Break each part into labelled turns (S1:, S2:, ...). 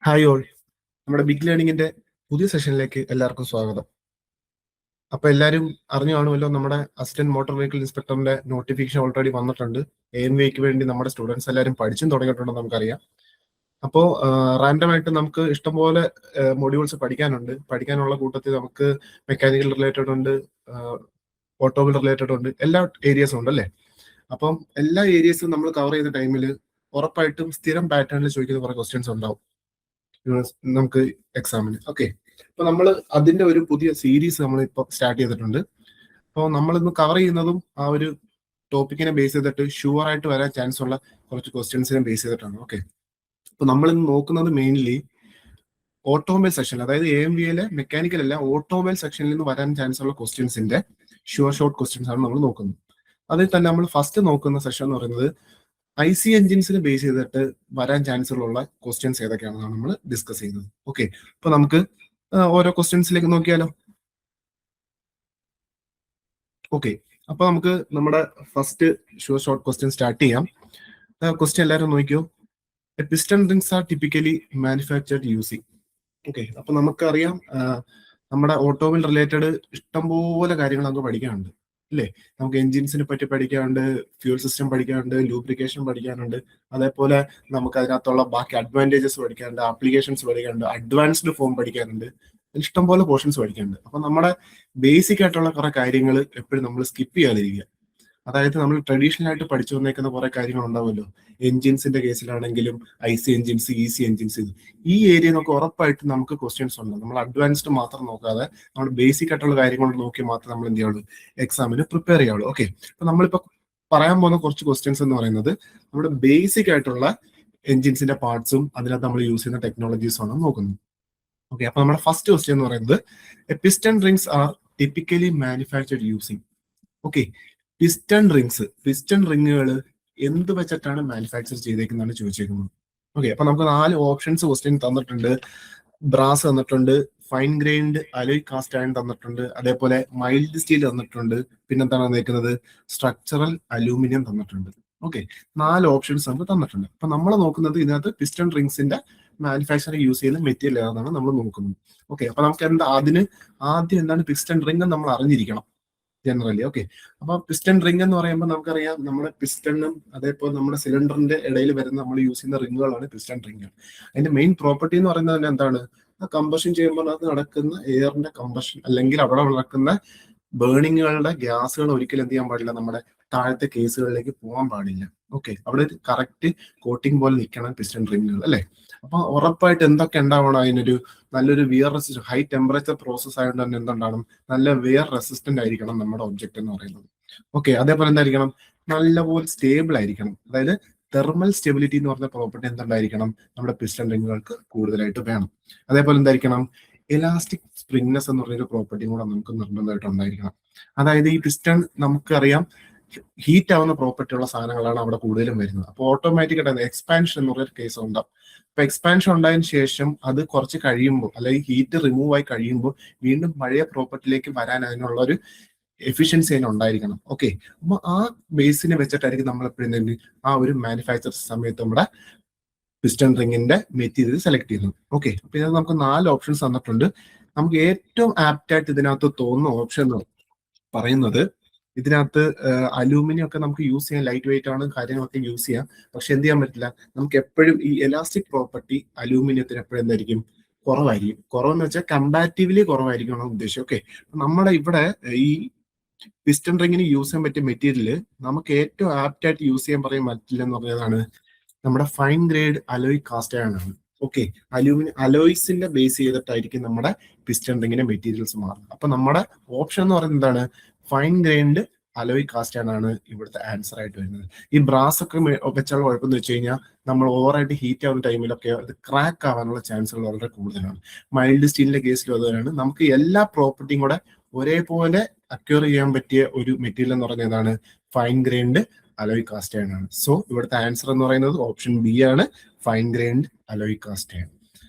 S1: Hi all, നമ്മുടെ big ലേണിംഗിന്റെ പുതിയ സെഷനിലേക്ക് എല്ലാവർക്കും സ്വാഗതം. അപ്പൊ എല്ലാവരും അറിഞ്ഞു കാണുമല്ലോ, നമ്മുടെ അസിസ്റ്റന്റ് മോട്ടോർ വെഹിക്കിൾ ഇൻസ്പെക്ടറിന്റെ നോട്ടിഫിക്കേഷൻ ഓൾറെഡി വന്നിട്ടുണ്ട്. AMVക്ക് വേണ്ടി നമ്മുടെ സ്റ്റുഡൻസ് എല്ലാവരും പഠിച്ചും തുടങ്ങിയിട്ടുണ്ടെന്ന് നമുക്കറിയാം. അപ്പോൾ റാൻഡം ആയിട്ട് നമുക്ക് ഇഷ്ടംപോലെ മൊഡ്യൂൾസ് പഠിക്കാനുള്ള കൂട്ടത്തിൽ നമുക്ക് മെക്കാനിക്കൽ റിലേറ്റഡ് ഉണ്ട്, ഓട്ടോമൊബൈൽ റിലേറ്റഡ് ഉണ്ട്, എല്ലാ ഏരിയസും ഉണ്ട് അല്ലേ. അപ്പം എല്ലാ ഏരിയസും നമ്മൾ കവർ ചെയ്യുന്ന ടൈമിൽ ഉറപ്പായിട്ടും സ്ഥിരം പാറ്റേണിൽ ചോദിക്കുന്ന കുറെ ക്വസ്റ്റ്യൻസ് ഉണ്ടാവും നമുക്ക് എക്സാമിന്. ഓക്കെ, അപ്പൊ നമ്മൾ അതിന്റെ ഒരു പുതിയ സീരീസ് നമ്മൾ ഇപ്പൊ സ്റ്റാർട്ട് ചെയ്തിട്ടുണ്ട്. അപ്പോൾ നമ്മൾ ഇന്ന് കവർ ചെയ്യുന്നതും ആ ഒരു ടോപ്പിക്കിനെ ബേസ് ചെയ്തിട്ട് ഷുവർ ആയിട്ട് വരാൻ ചാൻസ് ഉള്ള കുറച്ച് ക്വസ്റ്റ്യൻസിനെ ബേസ് ചെയ്തിട്ടാണ്. ഓക്കെ, അപ്പൊ നമ്മൾ ഇന്ന് നോക്കുന്നത് മെയിൻലി ഓട്ടോമൊബൈൽ സെക്ഷൻ, അതായത് AMVയിലെ മെക്കാനിക്കൽ അല്ല ഓട്ടോമൊബൈൽ സെക്ഷനിൽ നിന്ന് വരാൻ ചാൻസ് ഉള്ള ക്വസ്റ്റ്യൻസിന്റെ ഷുവർ ഷോർട്ട് ക്വസ്റ്റ്യൻസ് ആണ് നമ്മൾ നോക്കുന്നത്. അതിൽ തന്നെ നമ്മൾ ഫസ്റ്റ് നോക്കുന്ന സെഷൻ എന്ന് പറയുന്നത് IC എഞ്ചിൻസിനെ ബേസ് ചെയ്തിട്ട് വരാൻ ചാൻസ് ഉള്ള ക്വസ്റ്റ്യൻസ് ഏതൊക്കെയാണെന്നാണ് നമ്മൾ ഡിസ്കസ് ചെയ്യുന്നത്. ഓക്കെ, അപ്പൊ നമുക്ക് ഓരോ ക്വസ്റ്റ്യൻസിലേക്ക് നോക്കിയാലോ. ഓക്കെ, അപ്പൊ നമുക്ക് നമ്മുടെ first sure short question start ചെയ്യാം. ക്വസ്റ്റ്യൻ എല്ലാവരും നോക്കിയോ. Piston rings are typically manufactured using. Okay, അപ്പൊ നമുക്കറിയാം നമ്മുടെ ഓട്ടോമൊബൈൽ റിലേറ്റഡ് ഇഷ്ടംപോലെ കാര്യങ്ങൾ നമുക്ക് പഠിക്കാനുണ്ട് അല്ലേ. നമുക്ക് എൻജിൻസിനെ പറ്റി പഠിക്കാനുണ്ട്, ഫ്യൂൽ സിസ്റ്റം പഠിക്കാനുണ്ട്, ലൂബ്രിക്കേഷൻ പഠിക്കാനുണ്ട്, അതേപോലെ നമുക്ക് അതിനകത്തുള്ള ബാക്കി അഡ്വാൻറ്റേജസ് പഠിക്കാനുണ്ട്, ആപ്ലിക്കേഷൻസ് പഠിക്കാനുണ്ട്, അഡ്വാൻസ്ഡ് ഫോം പഠിക്കാനുണ്ട്, ഇഷ്ടംപോലെ പോർഷൻസ് പഠിക്കാനുണ്ട്. അപ്പൊ നമ്മുടെ ബേസിക് ആയിട്ടുള്ള കുറെ കാര്യങ്ങൾ എപ്പോഴും നമ്മൾ സ്കിപ്പ് ചെയ്യാതിരിക്കുക. അതായത് നമ്മൾ ട്രഡീഷണൽ ആയിട്ട് പഠിച്ചു വന്നേക്കുന്ന കുറെ കാര്യങ്ങൾ ഉണ്ടാവുമല്ലോ. എൻജിൻസിന്റെ കേസിലാണെങ്കിലും IC എൻജിൻസ്, EC എൻജിൻസ്, ഈ ഏരിയ നമുക്ക് ഉറപ്പായിട്ട് നമുക്ക് ക്വസ്റ്റ്യൻസ് ഉണ്ട്. നമ്മൾ അഡ്വാൻസ്ഡ് മാത്രം നോക്കാതെ നമ്മൾ ബേസിക് ആയിട്ടുള്ള കാര്യങ്ങൾ നോക്കി മാത്രം നമ്മൾ എന്ത് ചെയ്യുള്ളൂ, എക്സാമിന് പ്രിപ്പയർ ചെയ്യുള്ളൂ. ഓക്കെ, അപ്പൊ നമ്മളിപ്പോ പറയാൻ പോകുന്ന കുറച്ച് ക്വസ്റ്റ്യൻസ് എന്ന് പറയുന്നത് നമ്മുടെ ബേസിക് ആയിട്ടുള്ള എൻജിൻസിന്റെ പാർട്സും അതിനകത്ത് നമ്മൾ യൂസ് ചെയ്യുന്ന ടെക്നോളജീസും ആണ് നോക്കുന്നത്. ഓക്കെ, അപ്പൊ നമ്മുടെ ഫസ്റ്റ് ക്വസ്റ്റ്യൻ എന്ന് പറയുന്നത് piston rings are typically manufactured using. Okay, piston റിങ്ങുകൾ എന്ത് വെച്ചിട്ടാണ് മാനുഫാക്ചർ ചെയ്തേക്കുന്നതാണ് ചോദിച്ചേക്കുന്നത്. ഓക്കെ, അപ്പൊ നമുക്ക് 4 ഓപ്ഷൻസ് ക്വസ്റ്റ്യൻ തന്നിട്ടുണ്ട്. ബ്രാസ് തന്നിട്ടുണ്ട്, fine grind alloy cast iron തന്നിട്ടുണ്ട്, അതേപോലെ മൈൽഡ് സ്റ്റീൽ തന്നിട്ടുണ്ട്, പിന്നെന്താണ് തന്നേക്കുന്നത്, സ്ട്രക്ചറൽ അലൂമിനിയം തന്നിട്ടുണ്ട്. ഓക്കെ, 4 ഓപ്ഷൻസ് നമുക്ക് തന്നിട്ടുണ്ട്. അപ്പൊ നമ്മൾ നോക്കുന്നത് ഇതിനകത്ത് പിസ്റ്റൺ റിങ്സിന്റെ മാനുഫാക്ചറിങ് യൂസ് ചെയ്യുന്ന മെറ്റീരിയൽ ഏതാണെന്നാണ് നമ്മൾ നോക്കുന്നത്. ഓക്കെ, അപ്പൊ നമുക്ക് ആദ്യം എന്താണ് പിസ്റ്റൺ റിംഗ് എന്ന് നമ്മൾ അറിഞ്ഞിരിക്കണം ജനറലി. ഓക്കെ, അപ്പൊ പിസ്റ്റൺ റിംഗ് എന്ന് പറയുമ്പോൾ നമുക്കറിയാം നമ്മുടെ പിസ്റ്റണും അതേപോലെ നമ്മുടെ സിലിണ്ടറിന്റെ ഇടയിൽ വരുന്ന നമ്മൾ യൂസ് ചെയ്യുന്ന റിങ്ങുകളാണ് പിസ്റ്റൺ റിംഗ്. അതിന്റെ മെയിൻ പ്രോപ്പർട്ടി എന്ന് പറയുന്നത് തന്നെ എന്താണ്, കമ്പഷൻ ചെയ്യുമ്പോൾ അത് നടക്കുന്ന എയറിന്റെ കമ്പഷൻ അല്ലെങ്കിൽ അവിടെ നടക്കുന്ന ബേണിങ്ങുകളുടെ ഗ്യാസുകൾ ഒരിക്കലും എന്ത് ചെയ്യാൻ പാടില്ല, നമ്മുടെ താഴത്തെ കേസുകളിലേക്ക് പോകാൻ പാടില്ല. ഓക്കെ, അവിടെ കറക്റ്റ് കോട്ടിംഗ് പോലെ നിൽക്കണം പിസ്റ്റൺ റിങ്ങുകൾ അല്ലെ. അപ്പൊ ഉറപ്പായിട്ട് എന്തൊക്കെ ഉണ്ടാവണം, അതിനൊരു നല്ലൊരു wear resistant, high temperature process ആയതുകൊണ്ട് തന്നെ എന്തുണ്ടാവണം, നല്ല വിയർ റെസിസ്റ്റന്റ് ആയിരിക്കണം നമ്മുടെ ഒബ്ജക്റ്റ് എന്ന് പറയുന്നത്. ഓക്കെ, അതേപോലെ എന്തായിരിക്കണം, നല്ലപോലെ സ്റ്റേബിൾ ആയിരിക്കണം. അതായത് തെർമൽ സ്റ്റെബിലിറ്റി എന്ന് പറഞ്ഞ പ്രോപ്പർട്ടി എന്തുണ്ടായിരിക്കണം, നമ്മുടെ പിസ്റ്റൺ റിങ്ങുകൾക്ക് കൂടുതലായിട്ട് വേണം. അതേപോലെ എന്തായിരിക്കണം, എലാസ്റ്റിക് സ്പ്രിങ്നെസ് എന്ന് പറഞ്ഞൊരു പ്രോപ്പർട്ടിയും കൂടെ നമുക്ക് നിർബന്ധമായിട്ട് ഉണ്ടായിരിക്കണം. അതായത് ഈ പിസ്റ്റൺ നമുക്കറിയാം ഹീറ്റ് ആവുന്ന പ്രോപ്പർട്ടി ഉള്ള സാധനങ്ങളാണ് അവിടെ കൂടുതലും വരുന്നത്. അപ്പോൾ ഓട്ടോമാറ്റിക് ആയിട്ട് എക്സ്പാൻഷൻ എന്ന് പറയുന്ന കേസ് ഉണ്ടാവും. അപ്പൊ എക്സ്പാൻഷൻ ഉണ്ടായതിനു ശേഷം അത് കുറച്ച് കഴിയുമ്പോൾ, അല്ലെങ്കിൽ ഹീറ്റ് റിമൂവ് ആയി കഴിയുമ്പോൾ വീണ്ടും പഴയ പ്രോപ്പർട്ടിയിലേക്ക് വരാൻ അതിനുള്ള ഒരു എഫിഷ്യൻസി അതിന് ഉണ്ടായിരിക്കണം. ഓക്കെ, അപ്പൊ ആ ബേസിനെ വെച്ചിട്ടായിരിക്കും നമ്മൾ എപ്പോഴും ആ ഒരു മാനുഫാക്ചർ സമയത്ത് നമ്മുടെ പിസ്റ്റൺ റിങ്ങിന്റെ മെറ്റീരിയൽ സെലക്ട് ചെയ്യുന്നത്. ഓക്കെ, അപ്പൊ ഇതിനകത്ത് നമുക്ക് 4 ഓപ്ഷൻസ് തന്നിട്ടുണ്ട്. നമുക്ക് ഏറ്റവും ആപ്റ്റ് ആയിട്ട് ഇതിനകത്ത് തോന്നുന്ന ഓപ്ഷൻ എന്ന് പറയുന്നത്, ഇതിനകത്ത് അലൂമിനിയം ഒക്കെ നമുക്ക് യൂസ് ചെയ്യാൻ, ലൈറ്റ് വെയിറ്റ് ആണ്, കാര്യങ്ങളൊക്കെ യൂസ് ചെയ്യാം. പക്ഷെ എന്ത് ചെയ്യാൻ പറ്റില്ല, നമുക്ക് എപ്പോഴും ഈ എലാസ്റ്റിക് പ്രോപ്പർട്ടി അലൂമിനിയത്തിന് എപ്പോഴും എന്തായിരിക്കും, കുറവായിരിക്കും. കുറവെന്ന് വെച്ചാൽ കമ്പാരിറ്റീവ്ലി കുറവായിരിക്കും എന്നാണ് ഉദ്ദേശം. ഓക്കെ, നമ്മുടെ ഇവിടെ ഈ പിസ്റ്റൺ റിങ്ങിന് യൂസ് ചെയ്യാൻ പറ്റിയ മെറ്റീരിയൽ നമുക്ക് ഏറ്റവും ആപ്റ്റ് ആയിട്ട് യൂസ് ചെയ്യാൻ പറയാൻ പറ്റില്ല എന്ന് പറയുന്നതാണ് നമ്മുടെ fine grade alloy cast iron ആണ്. ഓക്കെ, അലോയ്സിന്റെ ബേസ് ചെയ്തിട്ടായിരിക്കും നമ്മുടെ പിസ്റ്റൺ റിങ്ങിന്റെ മെറ്റീരിയൽസ് മാറുന്നത്. അപ്പൊ നമ്മുടെ ഓപ്ഷൻ എന്ന് പറയുന്നത് എന്താണ്, fine grind alloy cast iron ആണ് ഇവിടുത്തെ ആൻസർ ആയിട്ട് വരുന്നത്. ഈ ബ്രാസ് ഒക്കെ വെച്ചുള്ള കുഴപ്പമെന്ന് വെച്ച് കഴിഞ്ഞാൽ നമ്മൾ ഓവറായിട്ട് ഹീറ്റ് ആവുന്ന ടൈമിലൊക്കെ അത് ക്രാക്ക് ആവാനുള്ള ചാൻസുകൾ വളരെ കൂടുതലാണ്. മൈൽഡ് സ്റ്റീലിന്റെ കേസിലും അതുതന്നെയാണ്. നമുക്ക് എല്ലാ പ്രോപ്പർട്ടിയും കൂടെ ഒരേപോലെ അക്യൂർ ചെയ്യാൻ പറ്റിയ ഒരു മെറ്റീരിയൽ എന്ന് പറയുന്നതാണ് fine grind alloy cast iron ആണ്. സോ ഇവിടുത്തെ ആൻസർ എന്ന് പറയുന്നത് ഓപ്ഷൻ ബി ആണ്, fine grind alloy cast iron.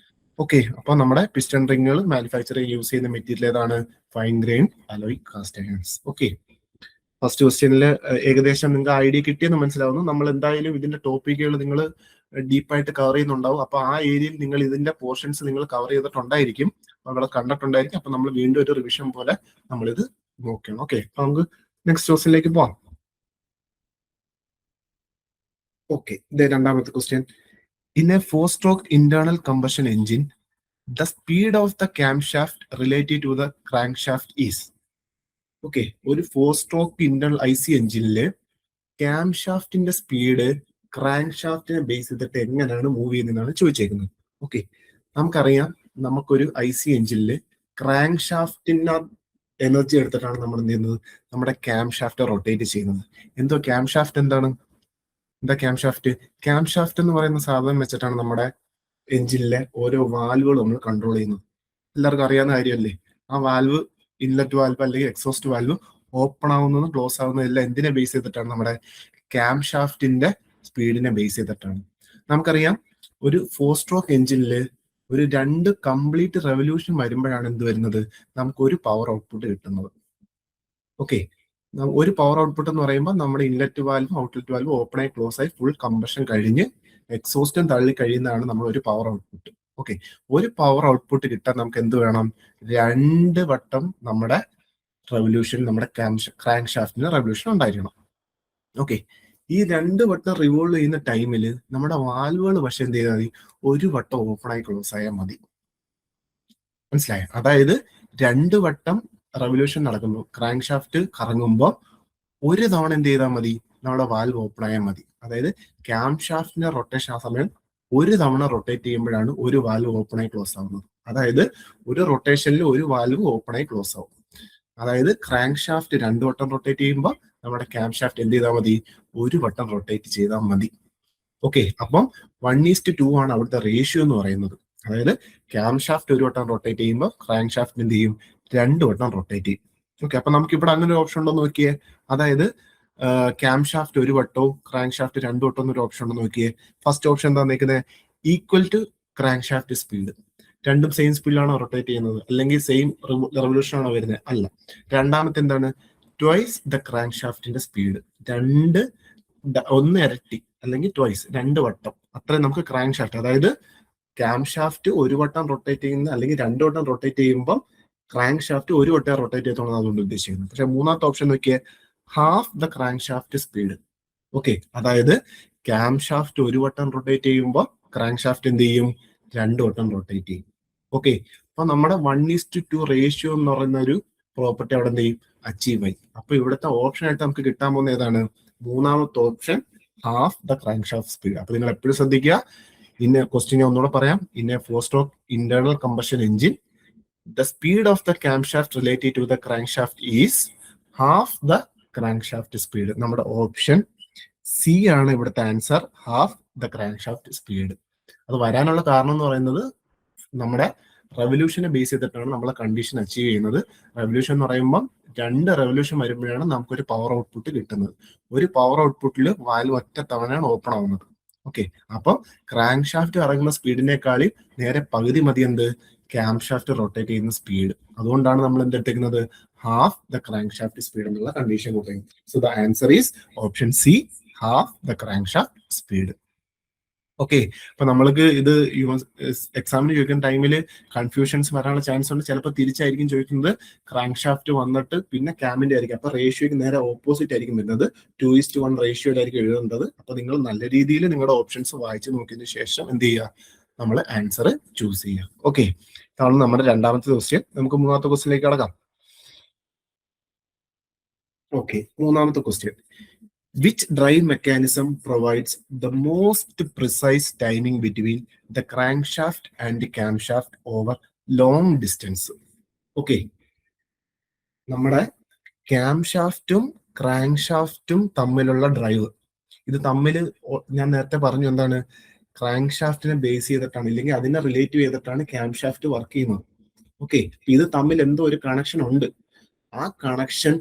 S1: Okay, അപ്പൊ നമ്മുടെ പിസ്റ്റൺ റിങ്ങുകൾ മാനുഫാക്ചറിങ് യൂസ് ചെയ്യുന്ന മെറ്റീരിയൽ ഏതാണ്, fine grind alloy cast irons. Okay, first ക്വസ്റ്റ്യനിൽ ഏകദേശം നിങ്ങൾക്ക് ഐഡിയ കിട്ടിയെന്ന് മനസ്സിലാവുന്നു. നമ്മൾ എന്തായാലും ഇതിന്റെ ടോപ്പിക്കുകൾ നിങ്ങൾ ഡീപ്പായിട്ട് കവർ ചെയ്യുന്നുണ്ടാവും. അപ്പൊ ആ ഏരിയയിൽ നിങ്ങൾ ഇതിന്റെ പോർഷൻസ് നിങ്ങൾ കവർ ചെയ്തിട്ടുണ്ടായിരിക്കും, അവിടെ കണ്ടിട്ടുണ്ടായിരിക്കും. അപ്പൊ നമ്മൾ വീണ്ടും ഒരു റിവിഷൻ പോലെ നമ്മളിത് നോക്കണം. ഓക്കെ, അപ്പൊ നമുക്ക് നെക്സ്റ്റ് ക്വസ്റ്റ്യനിലേക്ക് പോവാം. ഓക്കെ, ഇത് രണ്ടാമത്തെ question. In A 4-stroke internal combustion engine, the speed of the camshaft related to the crankshaft is. Okay, ഒരു 4-stroke ഇന്റേണൽ IC എഞ്ചിനില് ക്യാംഷാഫ്റ്റിന്റെ സ്പീഡ് ക്രാങ്ക് ഷാഫ്റ്റിനെ ബേസ് ചെയ്തിട്ട് എങ്ങനെയാണ് മൂവ് ചെയ്യുന്നതാണ് ചോദിച്ചേക്കുന്നത്. ഓക്കെ, നമുക്കറിയാം നമുക്കൊരു IC എഞ്ചിനില് ക്രാങ്ക് ഷാഫ്റ്റിന് എനർജി എടുത്തിട്ടാണ് നമ്മൾ എന്ത് ചെയ്യുന്നത്, നമ്മുടെ ക്യാം ഷാഫ്റ്റ് റൊട്ടേറ്റ് ചെയ്യുന്നത്. എന്തോ ക്യാം ഷാഫ്റ്റ് എന്താണ്, എന്താ ക്യാം ഷാഫ്റ്റ്? ക്യാം ഷാഫ്റ്റ് എന്ന് പറയുന്ന സാധനം വെച്ചിട്ടാണ് നമ്മുടെ എഞ്ചിനിലെ ഓരോ വാൽവുകൾ നമ്മൾ കൺട്രോൾ ചെയ്യുന്നത്. എല്ലാവർക്കും അറിയാവുന്ന കാര്യമല്ലേ? ആ വാൽവ്, ഇൻലെറ്റ് വാൽവ് അല്ലെങ്കിൽ എക്സോസ്റ്റ് വാൽവ് ഓപ്പൺ ആവുന്നതും ക്ലോസ് ആവുന്നതും എല്ലാം എന്തിനെ ബേസ് ചെയ്തിട്ടാണ്? നമ്മുടെ ക്യാം ഷാഫ്റ്റിന്റെ സ്പീഡിനെ ബേസ് ചെയ്തിട്ടാണ്. നമുക്കറിയാം ഒരു 4-stroke എഞ്ചിനിൽ ഒരു 2 കംപ്ലീറ്റ് റെവല്യൂഷൻ വരുമ്പോഴാണ് എന്ത് വരുന്നത്, നമുക്ക് ഒരു പവർ ഔട്ട്പുട്ട് കിട്ടുന്നത്. ഓക്കെ, ഒരു പവർ ഔട്ട്പുട്ട് എന്ന് പറയുമ്പോൾ നമ്മുടെ inlet valve outlet valve open ആയി ക്ലോസ് ആയി ഫുൾ കമ്പഷൻ കഴിഞ്ഞ് എക്സോസ്റ്റും തള്ളി കഴിയുന്നതാണ് നമ്മൾ ഒരു പവർ ഔട്ട്പുട്ട്. ഓക്കെ, ഒരു പവർ ഔട്ട്പുട്ട് കിട്ടാൻ നമുക്ക് എന്ത് വേണം? 2 വട്ടം നമ്മുടെ റെവല്യൂഷൻ, നമ്മുടെ ക്രാങ്ക് ഷാഫ്റ്റിന് റെവല്യൂഷൻ ഉണ്ടായിരിക്കണം. ഓക്കെ, ഈ 2 വട്ടം റിവോൾവ് ചെയ്യുന്ന ടൈമിൽ നമ്മുടെ വാൽവുകൾ പക്ഷെ എന്ത് ചെയ്താൽ മതി? ഒരു വട്ടം ഓപ്പൺ ആയി ക്ലോസ് ആയാൽ മതി. മനസ്സിലായോ? അതായത് 2 വട്ടം റെവല്യൂഷൻ നടക്കുന്നു, ക്രാങ്ക് ഷാഫ്റ്റ് കറങ്ങുമ്പോൾ ഒരു തവണ എന്ത് ചെയ്താൽ മതി? നമ്മുടെ വാൽവ് ഓപ്പൺ ആയാൽ മതി. അതായത് ക്യാം ഷാഫ്റ്റിന്റെ റൊട്ടേഷൻ ആ സമയം ഒരു തവണ റൊട്ടേറ്റ് ചെയ്യുമ്പോഴാണ് ഒരു വാൽവ് ഓപ്പൺ ആയി ക്ലോസ് ആവുന്നത്. അതായത് ഒരു റൊട്ടേഷനിൽ ഒരു വാൽവ് ഓപ്പൺ ആയി ക്ലോസ് ആവും. അതായത് ക്രാങ്ക് ഷാഫ്റ്റ് 2 വട്ടം റൊട്ടേറ്റ് ചെയ്യുമ്പോൾ നമ്മുടെ ക്യാം ഷാഫ്റ്റ് എന്ത് ചെയ്താൽ മതി? ഒരു വട്ടം റൊട്ടേറ്റ് ചെയ്താൽ മതി. ഓക്കെ, അപ്പം 1:2 ആണ് അവിടുത്തെ റേഷ്യോ എന്ന് പറയുന്നത്. അതായത് ക്യാം ഷാഫ്റ്റ് ഒരു വട്ടം റൊട്ടേറ്റ് ചെയ്യുമ്പോൾ ക്രാങ്ക് ഷാഫ്റ്റ് എന്ത് ചെയ്യും? 2 വട്ടം റൊട്ടേറ്റ് ചെയ്യും. ഓക്കെ, അപ്പൊ നമുക്ക് ഇവിടെ അങ്ങനെ ഒരു ഓപ്ഷൻ ഉണ്ടോ നോക്കിയേ. അതായത് ക്യാം ഷാഫ്റ്റ് ഒരു വട്ടവും ക്രാങ്ക് ഷാഫ്റ്റ് 2 വട്ടം എന്നൊരു ഓപ്ഷൻ ഉണ്ടോ നോക്കിയേ. ഫസ്റ്റ് ഓപ്ഷൻ എന്താ നിൽക്കുന്നത്? Equal to crankshaft speed. രണ്ടും സെയിം സ്പീഡിലാണോ റൊട്ടേറ്റ് ചെയ്യുന്നത്, അല്ലെങ്കിൽ സെയിം റെവല്യൂഷൻ ആണോ വരുന്നത്? അല്ല. രണ്ടാമത്തെ എന്താണ്? ട്വൈസ് ദ ക്രാങ്ക് ഷാഫ്റ്റിന്റെ സ്പീഡ്. 1 ഇരട്ടി അല്ലെങ്കിൽ ട്വൈസ്, 2 വട്ടം അത്രയും നമുക്ക് ക്രാങ്ക് ഷാഫ്റ്റ്. അതായത് ക്യാം ഷാഫ്റ്റ് ഒരു വട്ടം റൊട്ടേറ്റ് ചെയ്യുന്ന അല്ലെങ്കിൽ 2 വട്ടം റൊട്ടേറ്റ് ചെയ്യുമ്പോൾ ക്രാങ്ക് ഷാഫ്റ്റ് ഒരു വട്ടം റൊട്ടേറ്റ് ചെയ്തോളാം അതുകൊണ്ട് ഉദ്ദേശിക്കുന്നത്. പക്ഷെ മൂന്നാമത്തെ ഓപ്ഷൻ നോക്കിയേ, half the crankshaft speed. Okay, അതായത് ക്യാം ഷാഫ്റ്റ് ഒരു വട്ടം റൊട്ടേറ്റ് ചെയ്യുമ്പോൾ ക്രാങ്ക് ഷാഫ്റ്റ് എന്ത് ചെയ്യും? 2 വട്ടം റൊട്ടേറ്റ് ചെയ്യും. ഓക്കെ, അപ്പൊ നമ്മുടെ 1:2 റേഷ്യോ എന്ന് പറയുന്ന ഒരു പ്രോപ്പർട്ടി അവിടെ എന്ത് ചെയ്യും? അച്ചീവ് ആയി. അപ്പൊ ഇവിടുത്തെ ഓപ്ഷൻ ആയിട്ട് നമുക്ക് കിട്ടാൻ പോകുന്ന ഏതാണ്? മൂന്നാമത്തെ option, half the crankshaft speed. അപ്പൊ നിങ്ങൾ എപ്പോഴും ശ്രദ്ധിക്കുക. ഇന്ന ക്വസ്റ്റ്യൻ ഒന്നുകൂടെ പറയാം. In A 4-stroke internal combustion engine, the speed of the camshaft related to the crankshaft is half the crankshaft speed. നമ്മുടെ ഓപ്ഷൻ സി ആണ് ഇവിടുത്തെ answer, half the crankshaft speed. അത് വരാനുള്ള കാരണം എന്ന് പറയുന്നത് നമ്മുടെ റെവല്യൂഷനെ ബേസ് ചെയ്തിട്ടാണ് നമ്മളെ കണ്ടീഷൻ അച്ചീവ് ചെയ്യുന്നത്. റെവല്യൂഷൻ എന്ന് പറയുമ്പോൾ 2 റെവല്യൂഷൻ വരുമ്പോഴാണ് നമുക്കൊരു പവർ ഔട്ട്പുട്ട് കിട്ടുന്നത്. ഒരു പവർ ഔട്ട്പുട്ടിൽ വാൽവ് ഒറ്റ തവണയാണ് ഓപ്പൺ ആവുന്നത്. ഓക്കെ, അപ്പം ക്രാങ്ക് ഷാഫ്റ്റ് ഇറങ്ങുന്ന സ്പീഡിനേക്കാളും നേരെ പകുതി മതി എന്ത്? ക്യാം ഷാഫ്റ്റ് റൊട്ടേറ്റ് ചെയ്യുന്ന സ്പീഡ്. അതുകൊണ്ടാണ് നമ്മൾ എന്തെടുക്കുന്നത്? Half the crankshaft speed എന്നുള്ള കണ്ടീഷൻ കൊടുക്കുന്നത്. So the answer is option C, half the crankshaft speed. Okay, അപ്പൊ നമ്മൾക്ക് ഇത് എക്സാമിന് ചോദിക്കുന്ന ടൈമിൽ കൺഫ്യൂഷൻസ് വരാനുള്ള ചാൻസ് ഉണ്ട്. ചിലപ്പോൾ തിരിച്ചായിരിക്കും ചോദിക്കുന്നത്, ക്രാങ്ക് ഷാഫ്റ്റ് വന്നിട്ട് പിന്നെ ക്യാമിന്റെ ആയിരിക്കും. അപ്പൊ റേഷ്യോയ്ക്ക് നേരെ ഓപ്പോസിറ്റ് ആയിരിക്കും വരുന്നത്. 2:1 റേഷ്യോയിലായിരിക്കും എഴുതേണ്ടത്. അപ്പൊ നിങ്ങൾ നല്ല രീതിയിൽ നിങ്ങളുടെ ഓപ്ഷൻസ് വായിച്ച് നോക്കിയതിനു ശേഷം എന്ത് ചെയ്യുക? നമ്മൾ ആൻസർ ചൂസ് ചെയ്യുക. ഓക്കെ, ഇതാണ് നമ്മുടെ രണ്ടാമത്തെ ക്വസ്റ്റ്യൻ. നമുക്ക് മൂന്നാമത്തെ ക്വസ്റ്റ്യനിലേക്ക് കടക്കാം. ഓക്കെ, മൂന്നാമത്തെ question. Which drive mechanism provides the most precise timing between the crankshaft and the camshaft over long distance? Okay, നമ്മുടെ ക്യാംഷാഫ്റ്റും ക്രാങ്ക്ഷാഫ്റ്റും തമ്മിലുള്ള ഡ്രൈവ്, ഇത് തമ്മിൽ ഞാൻ നേരത്തെ പറഞ്ഞു എന്താണ്? ക്രാങ്ക് ഷാഫ്റ്റിനെ ബേസ് ചെയ്തിട്ടാണ്, ഇല്ലെങ്കിൽ അതിനെ റിലേറ്റ് ചെയ്തിട്ടാണ് ക്യാം ഷാഫ്റ്റ് വർക്ക് ചെയ്യുന്നത്. ഓക്കെ, ഇത് തമ്മിൽ എന്തോ ഒരു കണക്ഷൻ ഉണ്ട്. ആ കണക്ഷൻ